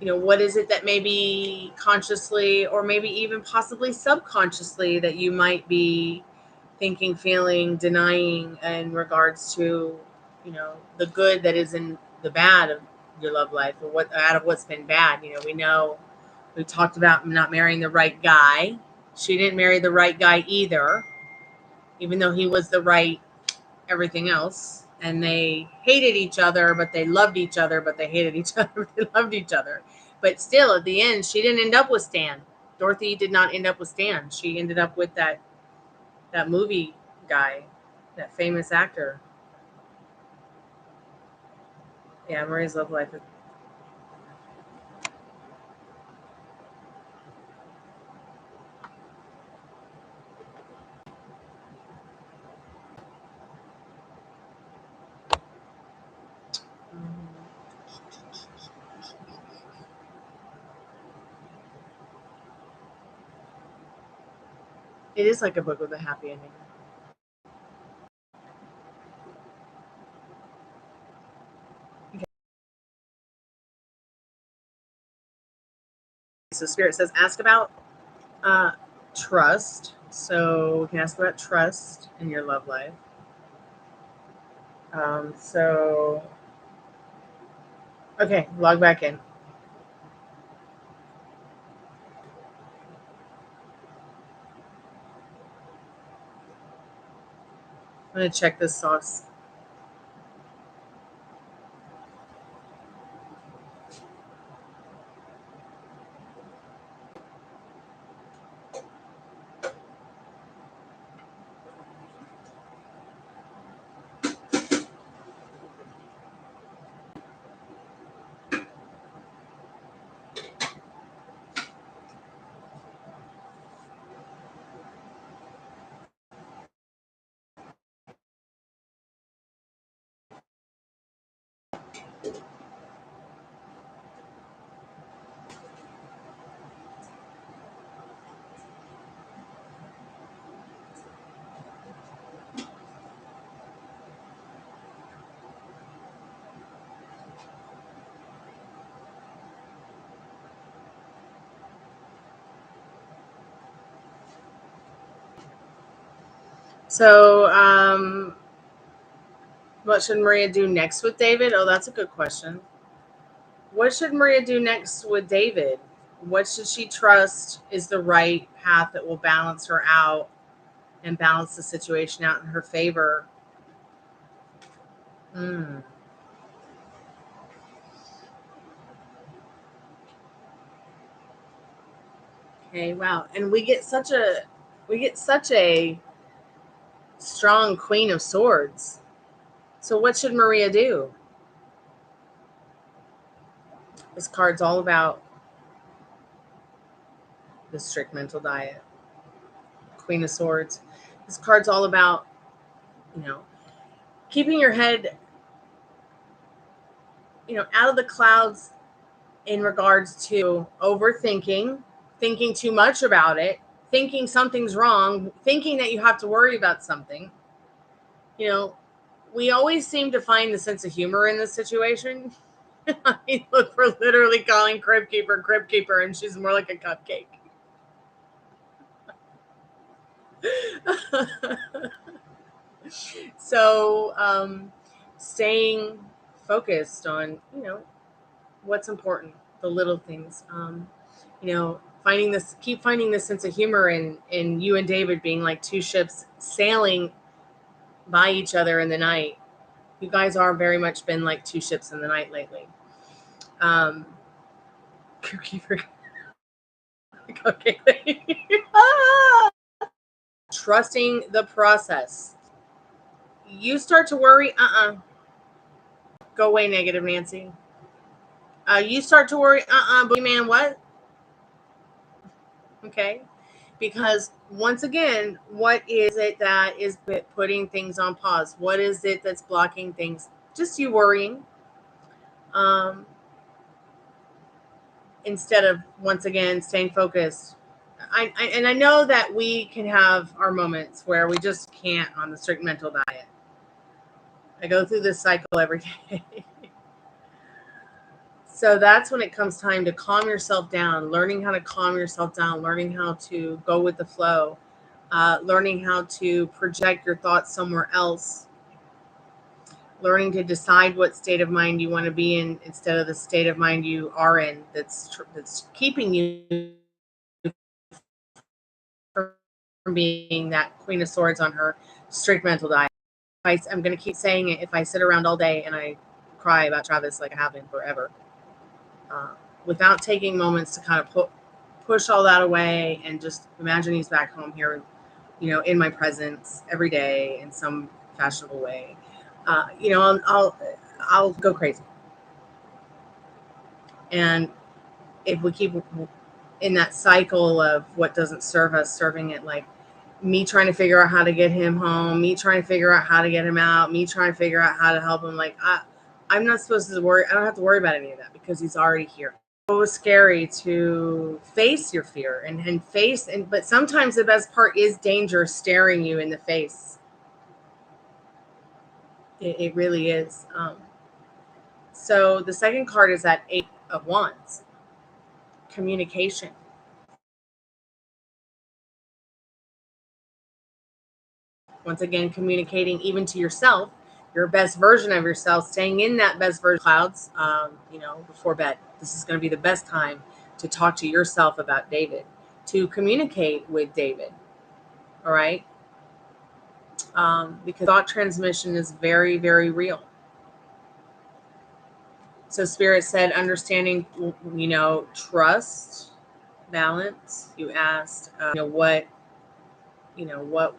What is it that maybe consciously or maybe even possibly subconsciously that you might be thinking, feeling, denying in regards to, the good that is in the bad of your love life, or what out of what's been bad. We talked about not marrying the right guy. She didn't marry the right guy either, even though he was the right everything else. And they hated each other, but they loved each other, but they hated each other, but they loved each other. But still, at the end, she didn't end up with Stan. Dorothy did not end up with Stan. She ended up with that movie guy, that famous actor. Yeah, Maria's love life. It is like a book with a happy ending. Okay. So Spirit says, ask about trust. So we can ask about trust in your love life. Okay, log back in. I'm going to check this sauce. So, what should Maria do next with David? Oh, that's a good question. What should Maria do next with David? What should she trust is the right path that will balance her out and balance the situation out in her favor? Mm. Okay, wow. And we get such a strong Queen of Swords. So what should Maria do? This card's all about the strict mental diet. Queen of Swords. This card's all about, keeping your head, out of the clouds in regards to overthinking, thinking too much about it, thinking something's wrong, thinking that you have to worry about something. We always seem to find the sense of humor in this situation. I mean, look, we're literally calling Crib Keeper, and she's more like a cupcake. So, staying focused on, what's important, the little things. Keep finding this sense of humor in you and David being like two ships sailing by each other in the night. You guys are very much been like two ships in the night lately. Okay. Trusting the process. You start to worry, go away, negative Nancy. You start to worry, boogeyman, what? Okay. Because once again, what is it that is putting things on pause? What is it that's blocking things? Just you worrying. Instead of, once again, staying focused. I know that we can have our moments where we just can't on the strict mental diet. I go through this cycle every day. So that's when it comes time to calm yourself down, learning how to calm yourself down, learning how to go with the flow, learning how to project your thoughts somewhere else, learning to decide what state of mind you want to be in instead of the state of mind you are in that's keeping you from being that Queen of Swords on her strict mental diet. I'm going to keep saying it. If I sit around all day and I cry about Travis like I have been forever, without taking moments to kind of push all that away and just imagine he's back home here, in my presence every day in some fashionable way, I'll go crazy. And if we keep in that cycle of what doesn't serve us, serving it, like me trying to figure out how to get him home, me trying to figure out how to get him out, me trying to figure out how to help him, like I'm not supposed to worry. I don't have to worry about any of that because he's already here. So scary to face your fear and face, but sometimes the best part is danger staring you in the face. It really is. So the second card is that 8 of Wands, communication. Once again, communicating even to yourself, your best version of yourself, staying in that best version of clouds, before bed. This is going to be the best time to talk to yourself about David, to communicate with David. All right. Because thought transmission is very, very real. So Spirit said, understanding, trust, balance. You asked, what, let's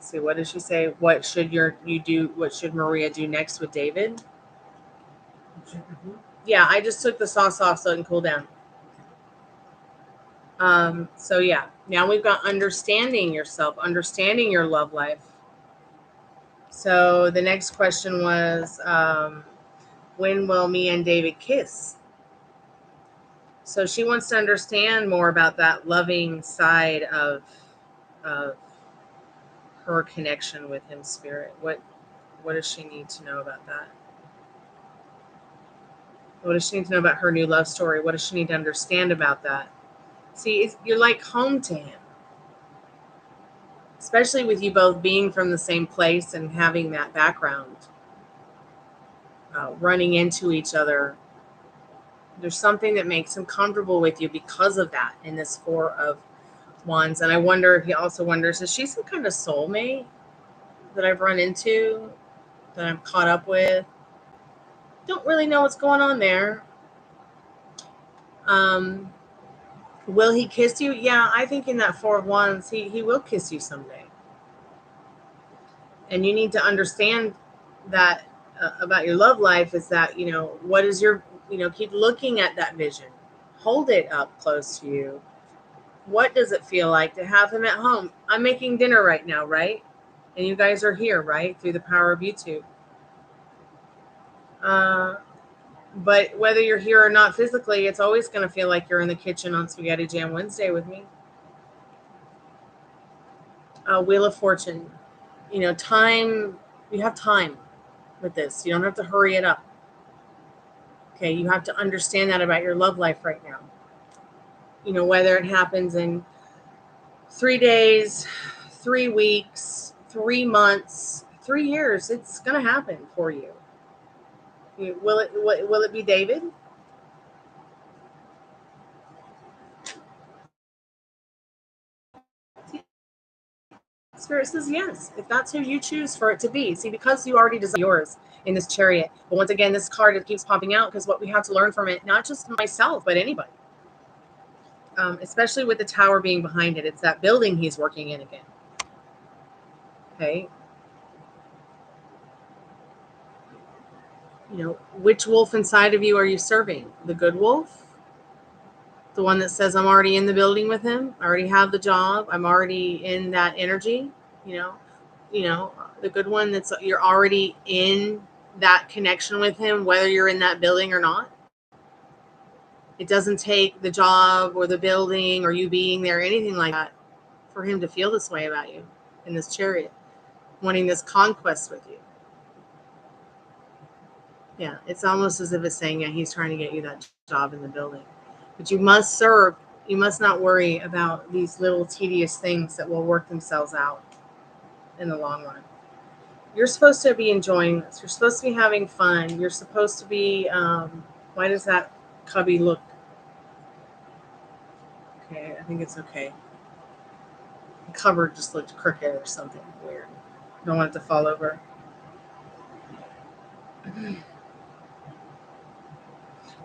see, what did she say? What should you do? What should Maria do next with David? Yeah, I just took the sauce off so it can cool down. So yeah, now we've got understanding yourself, understanding your love life. So the next question was, when will me and David kiss? So she wants to understand more about that loving side of her connection with him, Spirit. What does she need to know about that? What does she need to know about her new love story? What does she need to understand about that? See, you're like home to him. Especially with you both being from the same place and having that background, running into each other. There's something that makes him comfortable with you because of that in this 4 of Wands. And I wonder if he also wonders, is she some kind of soulmate that I've run into, that I'm caught up with? Don't really know what's going on there. Will he kiss you? Yeah, I think in that 4 of Wands, he will kiss you someday. And you need to understand that about your love life is that, what is your, keep looking at that vision. Hold it up close to you. What does it feel like to have him at home? I'm making dinner right now, right? And you guys are here, right? Through the power of YouTube. But whether you're here or not physically, it's always going to feel like you're in the kitchen on Spaghetti Jam Wednesday with me. Wheel of Fortune. Time, you have time with this. You don't have to hurry it up. Okay, you have to understand that about your love life right now. Whether it happens in 3 days, 3 weeks, 3 months, 3 years, it's going to happen for you. Will it be David? Spirit says yes, if that's who you choose for it to be. See, because you already desire yours in this Chariot. But once again, this card, it keeps popping out because what we have to learn from it, not just myself, but anybody. Especially with the Tower being behind it. It's that building he's working in again. Okay. Which wolf inside of you are you serving? The good wolf The one that says, I'm already in the building with him. I already have the job. I'm already in that energy. You know, the good one that's you're already in that connection with him, whether you're in that building or not. It doesn't take the job or the building or you being there, anything like that, for him to feel this way about you in this chariot, wanting this conquest with you. Yeah, it's almost as if it's saying, yeah, he's trying to get you that job in the building. But you must serve. You must not worry about these little tedious things that will work themselves out in the long run. You're supposed to be enjoying this. You're supposed to be having fun. You're supposed to be, why does that cubby look? Okay, I think it's okay. The cover just looked crooked or something weird. Don't want it to fall over.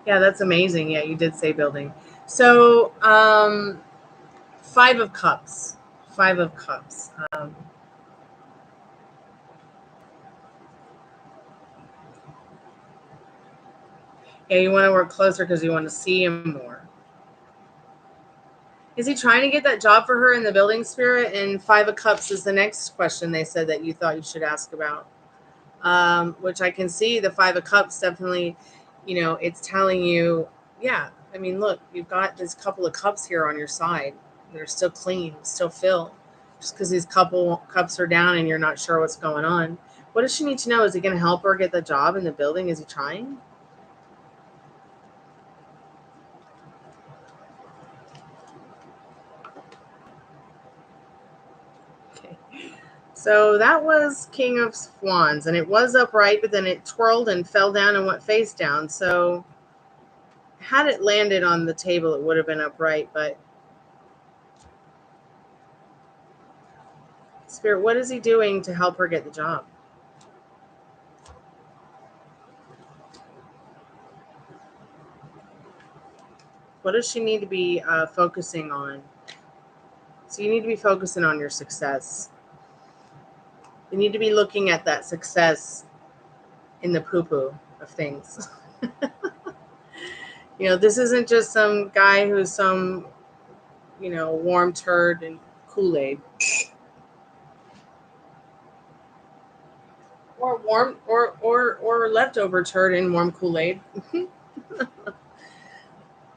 Yeah, that's amazing. Yeah, you did say building. So, 5 of Cups. 5 of Cups. Yeah, you want to work closer because you want to see him more. Is he trying to get that job for her in the building, Spirit? And 5 of Cups is the next question they said that you thought you should ask about. Which I can see the 5 of Cups definitely, it's telling you, yeah, I mean, look, you've got this couple of cups here on your side. They're still clean, still filled. Just because these couple cups are down and you're not sure what's going on. What does she need to know? Is he going to help her get the job in the building? Is he trying? Okay. So that was King of Wands, and it was upright, but then it twirled and fell down and went face down. So had it landed on the table, it would have been upright, but Spirit, what is he doing to help her get the job? What does she need to be focusing on? So you need to be focusing on your success. You need to be looking at that success in the poo-poo of things. This isn't just some guy who's some, warm turd and Kool-Aid. Or warm or leftover turd and warm Kool-Aid.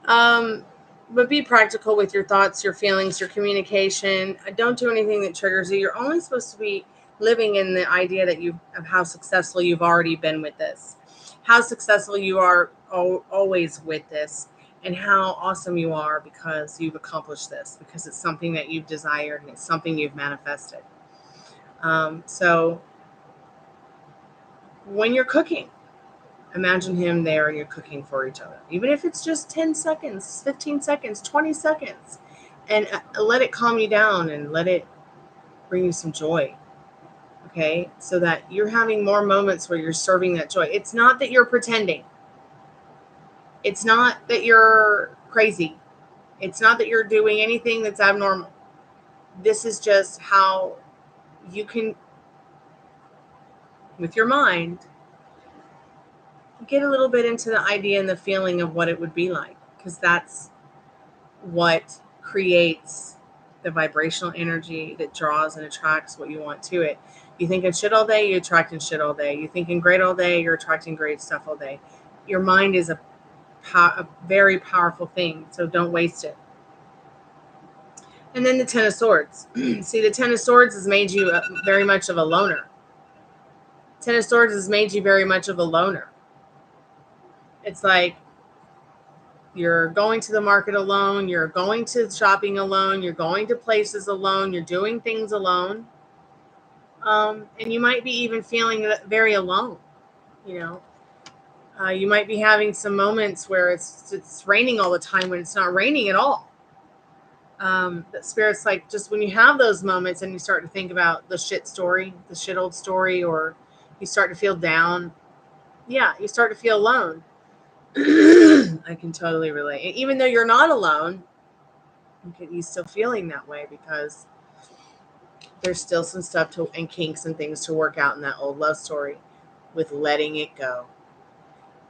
But be practical with your thoughts, your feelings, your communication. Don't do anything that triggers you. You're only supposed to be living in the idea that of how successful you've already been with this, how successful you are always with this, and how awesome you are because you've accomplished this, because it's something that you've desired and it's something you've manifested. So when you're cooking, imagine him there and you're cooking for each other. Even if it's just 10 seconds, 15 seconds, 20 seconds. And let it calm you down and let it bring you some joy. Okay? So that you're having more moments where you're serving that joy. It's not that you're pretending. It's not that you're crazy. It's not that you're doing anything that's abnormal. This is just how you can, with your mind, get a little bit into the idea and the feeling of what it would be like, because that's what creates the vibrational energy that draws and attracts what you want to it. You thinking shit all day, you're attracting shit all day. You thinking great all day, you're attracting great stuff all day. Your mind is a very powerful thing, so don't waste it. And then the 10 of Swords. See, the 10 of Swords has made you very much of a loner. 10 of Swords has made you very much of a loner. It's like you're going to the market alone, you're going to shopping alone, you're going to places alone, you're doing things alone. And you might be even feeling very alone, you might be having some moments where it's raining all the time when it's not raining at all. That Spirit's like, just when you have those moments and you start to think about the shit old story, or you start to feel down, you start to feel alone. I can totally relate. Even though you're not alone, you're still feeling that way because there's still some stuff and kinks and things to work out in that old love story with letting it go.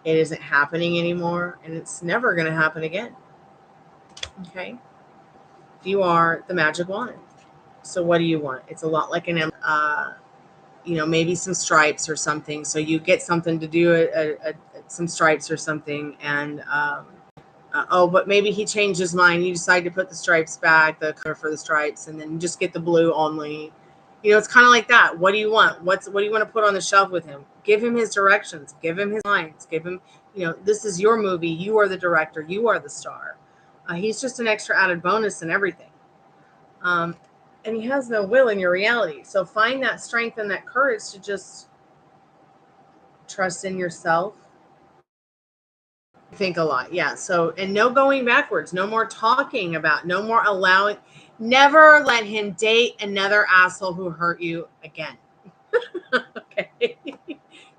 It isn't happening anymore, and it's never going to happen again. Okay. You are the magic wand. So what do you want? It's a lot like an maybe some stripes or something. So you get something to do some stripes or something, and but maybe he changed his mind. You decide to put the stripes back, the color for the stripes, and then you just get the blue only. It's kind of like that. What do you want? What do you want to put on the shelf with him? Give him his directions. Give him his lines. Give him, this is your movie. You are the director. You are the star. He's just an extra added bonus and everything. And he has no will in your reality. So find that strength and that courage to just trust in yourself. Think a lot. Yeah. So, and no going backwards, no more talking about, no more allowing, never let him date another asshole who hurt you again. Okay.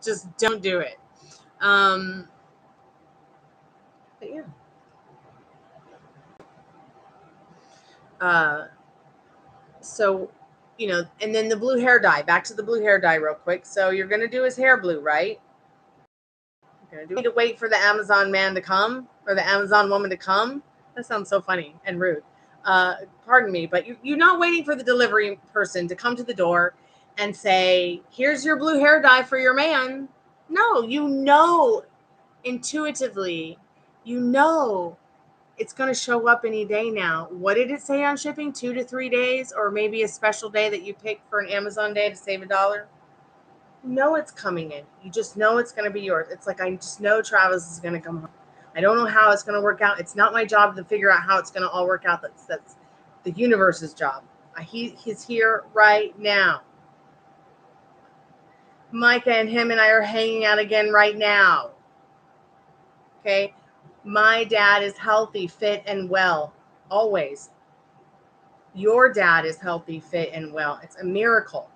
Just don't do it. But yeah. So, and then the blue hair dye, back to the blue hair dye real quick. So you're going to do his hair blue, right? Do we need to wait for the Amazon man to come or the Amazon woman to come? That sounds so funny and rude. Pardon me, but you're not waiting for the delivery person to come to the door and say, here's your blue hair dye for your man. No, intuitively, it's going to show up any day now. What did it say on shipping? 2 to 3 days, or maybe a special day that you pick for an Amazon day to save $1? It's coming in. You just know it's going to be yours. It's like, I just know Travis is going to come home. I don't know how it's going to work out. It's not my job to figure out how it's going to all work out. That's the universe's job. He's here right now. Micah and him and I are hanging out again right now. Okay. My dad is healthy, fit, and well. Always. Your dad is healthy, fit, and well. It's a miracle.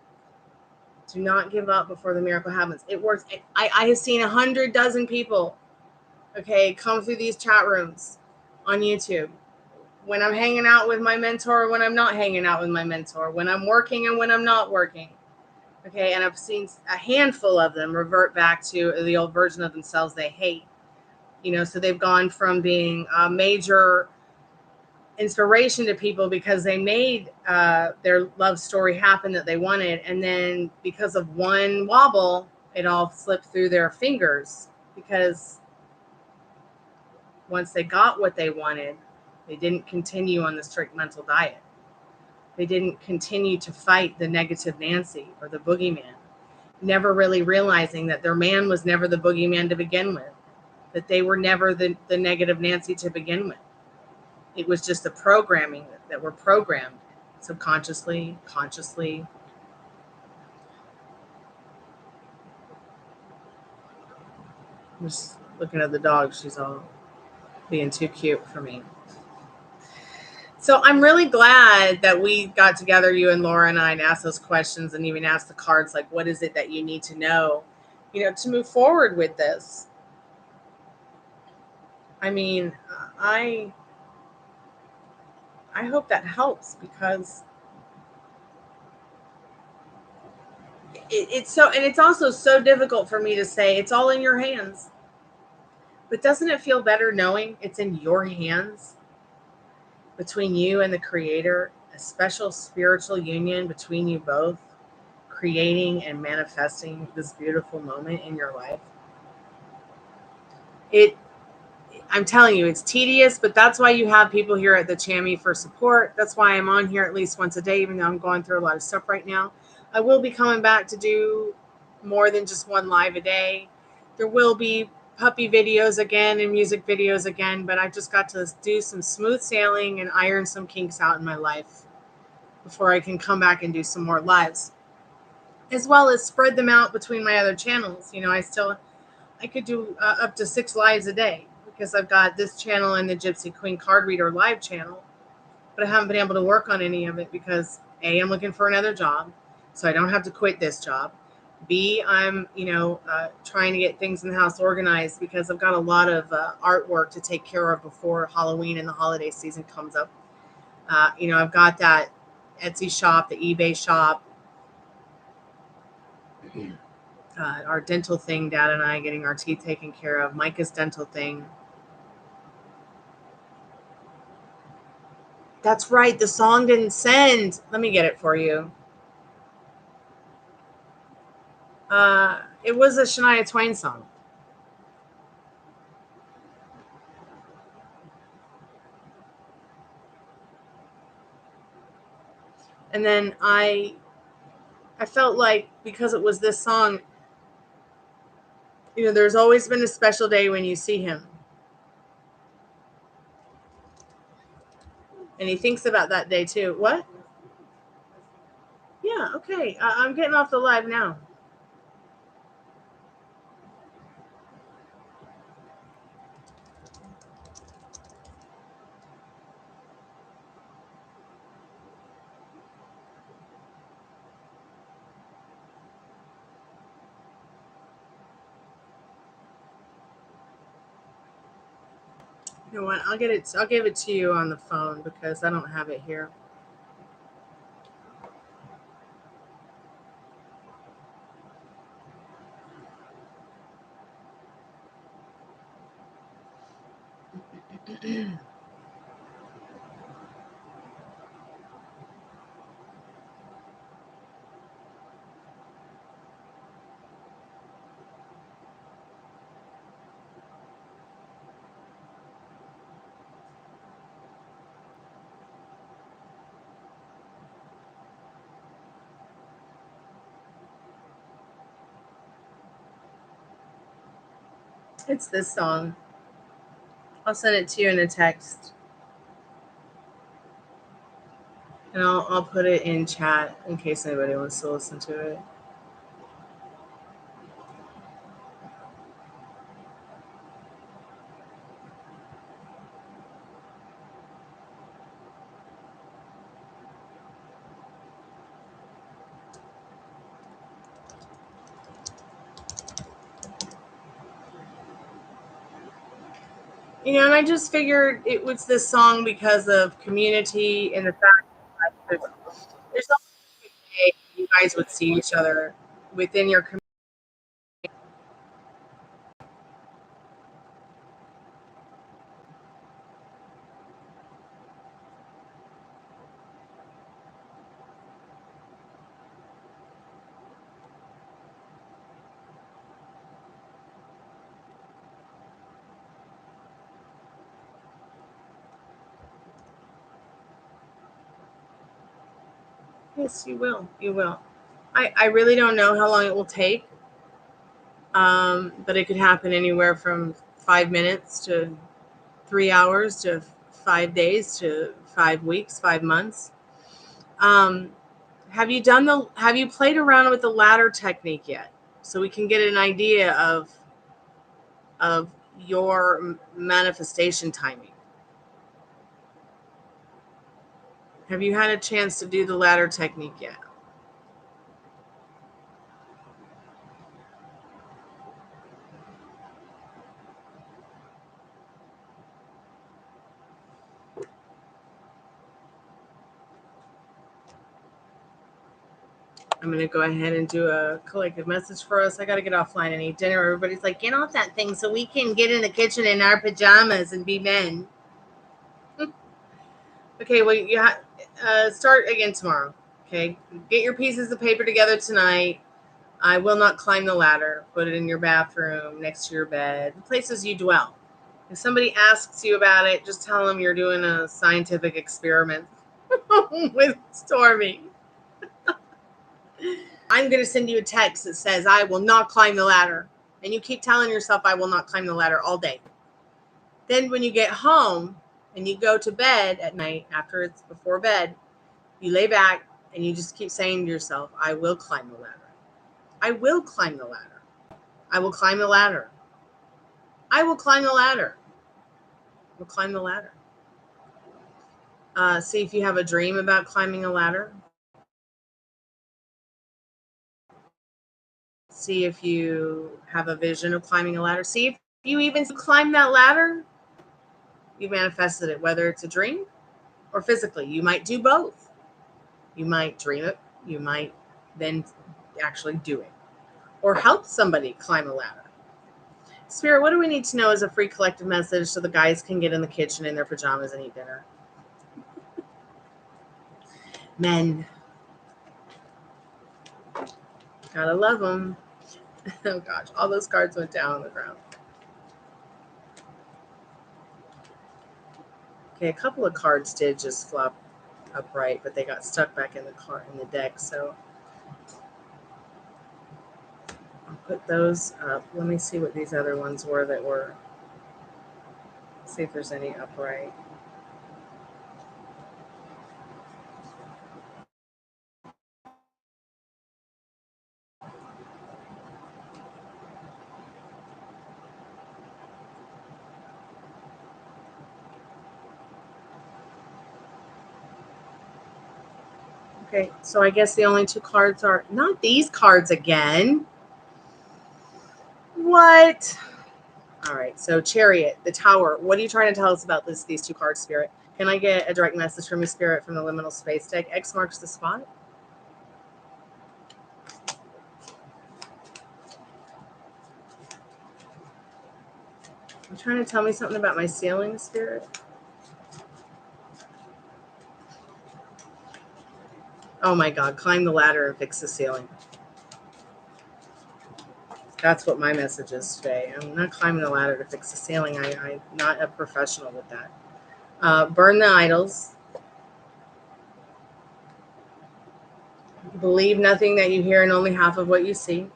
Do not give up before the miracle happens. It works. I have seen 100 dozen people, okay, come through these chat rooms on YouTube. When I'm hanging out with my mentor, when I'm not hanging out with my mentor, when I'm working and when I'm not working. Okay, and I've seen a handful of them revert back to the old version of themselves they hate. So they've gone from being a major inspiration to people because they made their love story happen that they wanted, and then because of one wobble, it all slipped through their fingers, because once they got what they wanted, they didn't continue on the strict mental diet. They didn't continue to fight the negative Nancy or the boogeyman, never really realizing that their man was never the boogeyman to begin with, that they were never the negative Nancy to begin with. It was just the programming that were programmed subconsciously, consciously. I'm just looking at the dog. She's all being too cute for me. So I'm really glad that we got together, you and Laura and I, and asked those questions and even asked the cards, like, what is it that you need to know, to move forward with this? I mean, I hope that helps, because it's so, and it's also so difficult for me to say it's all in your hands. But doesn't it feel better knowing it's in your hands, between you and the Creator, a special spiritual union between you both, creating and manifesting this beautiful moment in your life? I'm telling you, it's tedious, but that's why you have people here at the Chammy for support. That's why I'm on here at least once a day, even though I'm going through a lot of stuff right now. I will be coming back to do more than just one live a day. There will be puppy videos again and music videos again, but I've just got to do some smooth sailing and iron some kinks out in my life before I can come back and do some more lives, as well as spread them out between my other channels. I could do up to 6 lives a day, because I've got this channel and the Gypsy Queen Card Reader live channel, but I haven't been able to work on any of it because A, I'm looking for another job, so I don't have to quit this job. B, I'm, trying to get things in the house organized, because I've got a lot of artwork to take care of before Halloween and the holiday season comes up. I've got that Etsy shop, the eBay shop, our dental thing, Dad and I getting our teeth taken care of, Micah's dental thing. That's right. The song didn't send. Let me get it for you. It was a Shania Twain song. And then I felt like because it was this song, there's always been a special day when you see him. And he thinks about that day too. What? Yeah, okay. I'm getting off the live now. You know what? I'll give it to you on the phone because I don't have it here. It's this song. I'll send it to you in a text. And I'll put it in chat in case anybody wants to listen to it. And I just figured it was this song because of community and the fact that there's no way you guys would see each other within your community. Yes, you will. You will. I really don't know how long it will take, but it could happen anywhere from 5 minutes to 3 hours to 5 days to 5 weeks, 5 months. Have you played around with the ladder technique yet? So we can get an idea of your manifestation timing. Have you had a chance to do the ladder technique yet? I'm going to go ahead and do a collective message for us. I got to get offline and eat dinner. Everybody's like, get off that thing so we can get in the kitchen in our pajamas and be men. Okay, well, you start again tomorrow. Okay, get your pieces of paper together tonight. I will not climb the ladder. Put it in your bathroom, next to your bed, the places you dwell. If somebody asks you about it, just tell them you're doing a scientific experiment with Stormy. I'm going to send you a text that says, I will not climb the ladder. And you keep telling yourself, I will not climb the ladder all day. Then when you get home and you go to bed at night, after it's before bed, you lay back and you just keep saying to yourself, I will climb the ladder. I will climb the ladder. I will climb the ladder. I will climb the ladder. I will climb the ladder. See if you have a dream about climbing a ladder. See if you have a vision of climbing a ladder. See if you even climb that ladder. You manifested it, whether it's a dream or physically. You might do both. You might dream it. You might then actually do it. Or help somebody climb a ladder. Spirit, what do we need to know as a free collective message so the guys can get in the kitchen in their pajamas and eat dinner? Men. Gotta love them. Oh gosh, all those cards went down on the ground. Okay, a couple of cards did just flop upright, but they got stuck back in the deck. So I'll put those up. Let me see what these other ones were that were. See if there's any upright. Okay, so I guess the only two cards are not these cards again. What? All right, so Chariot, the Tower. What are you trying to tell us about these two cards, Spirit? Can I get a direct message from your Spirit from the Liminal Space deck? X marks the spot. You're trying to tell me something about my ceiling, Spirit? Oh my God, climb the ladder and fix the ceiling. That's what my message is today. I'm not climbing the ladder to fix the ceiling. I'm not a professional with that. Burn the idols. Believe nothing that you hear and only half of what you see.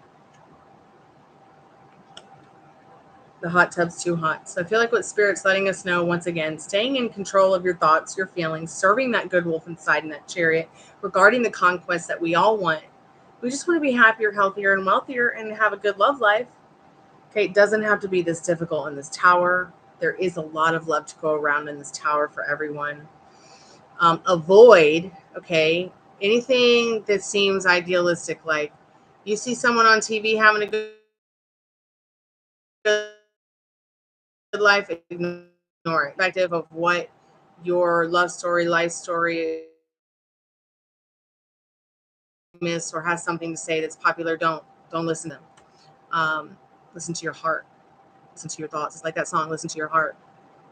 The hot tub's too hot. So I feel like what Spirit's letting us know once again, staying in control of your thoughts, your feelings, serving that good wolf inside in that chariot, regarding the conquest that we all want. We just want to be happier, healthier, and wealthier and have a good love life. Okay, it doesn't have to be this difficult in this tower. There is a lot of love to go around in this tower for everyone. Avoid, okay, anything that seems idealistic, like you see someone on TV having a good life, ignore it. Perspective of what your love story, life story is, or has something to say that's popular. Don't listen to them. Listen to your heart. Listen to your thoughts. It's like that song, Listen to Your Heart.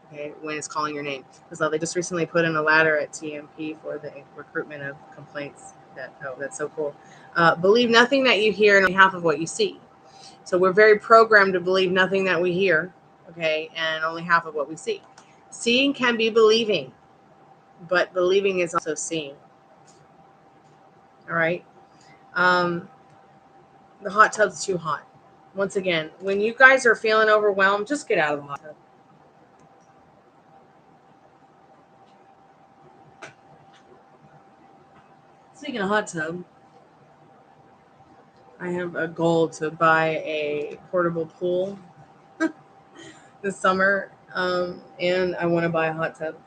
Okay, when it's calling your name. Because they just recently put in a ladder at TMP for the recruitment of complaints. That's so cool. Believe nothing that you hear and only half of what you see. So we're very programmed to believe nothing that we hear, okay, and only half of what we see. Seeing can be believing, but believing is also seeing. All right. The hot tub's too hot. Once again, when you guys are feeling overwhelmed, just get out of the hot tub. Speaking of hot tub, I have a goal to buy a portable pool this summer, and I want to buy a hot tub.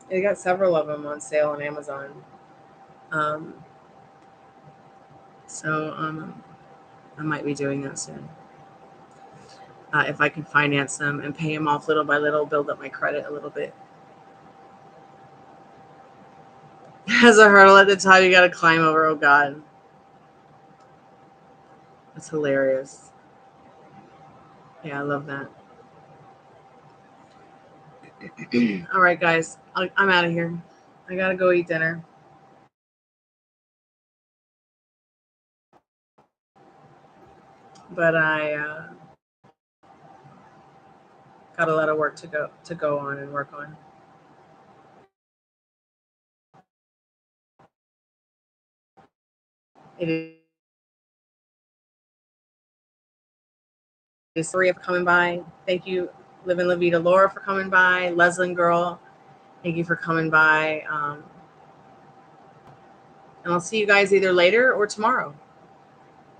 They got several of them on sale on Amazon. So I might be doing that soon. If I can finance them and pay them off little by little, build up my credit a little bit. As a hurdle at the top, you got to climb over. Oh, God. That's hilarious. Yeah, I love that. All right, guys. I'm out of here. I got to go eat dinner. But I got a lot of work to go on and work on. It is Maria for coming by. Thank you, Living La Vida Laura, for coming by. Leslin Girl, thank you for coming by. And I'll see you guys either later or tomorrow.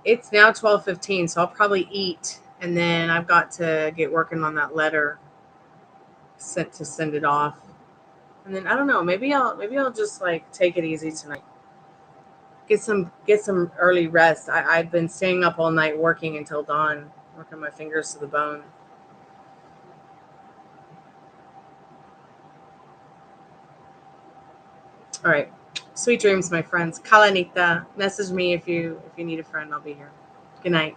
It's now 12:15, so I'll probably eat, and then I've got to get working on that letter to send it off. And then I don't know, maybe I'll just like take it easy tonight. Get some early rest. I've been staying up all night working until dawn, working my fingers to the bone. All right. Sweet dreams, my friends. Kalanita. Message me if you need a friend. I'll be here. Good night.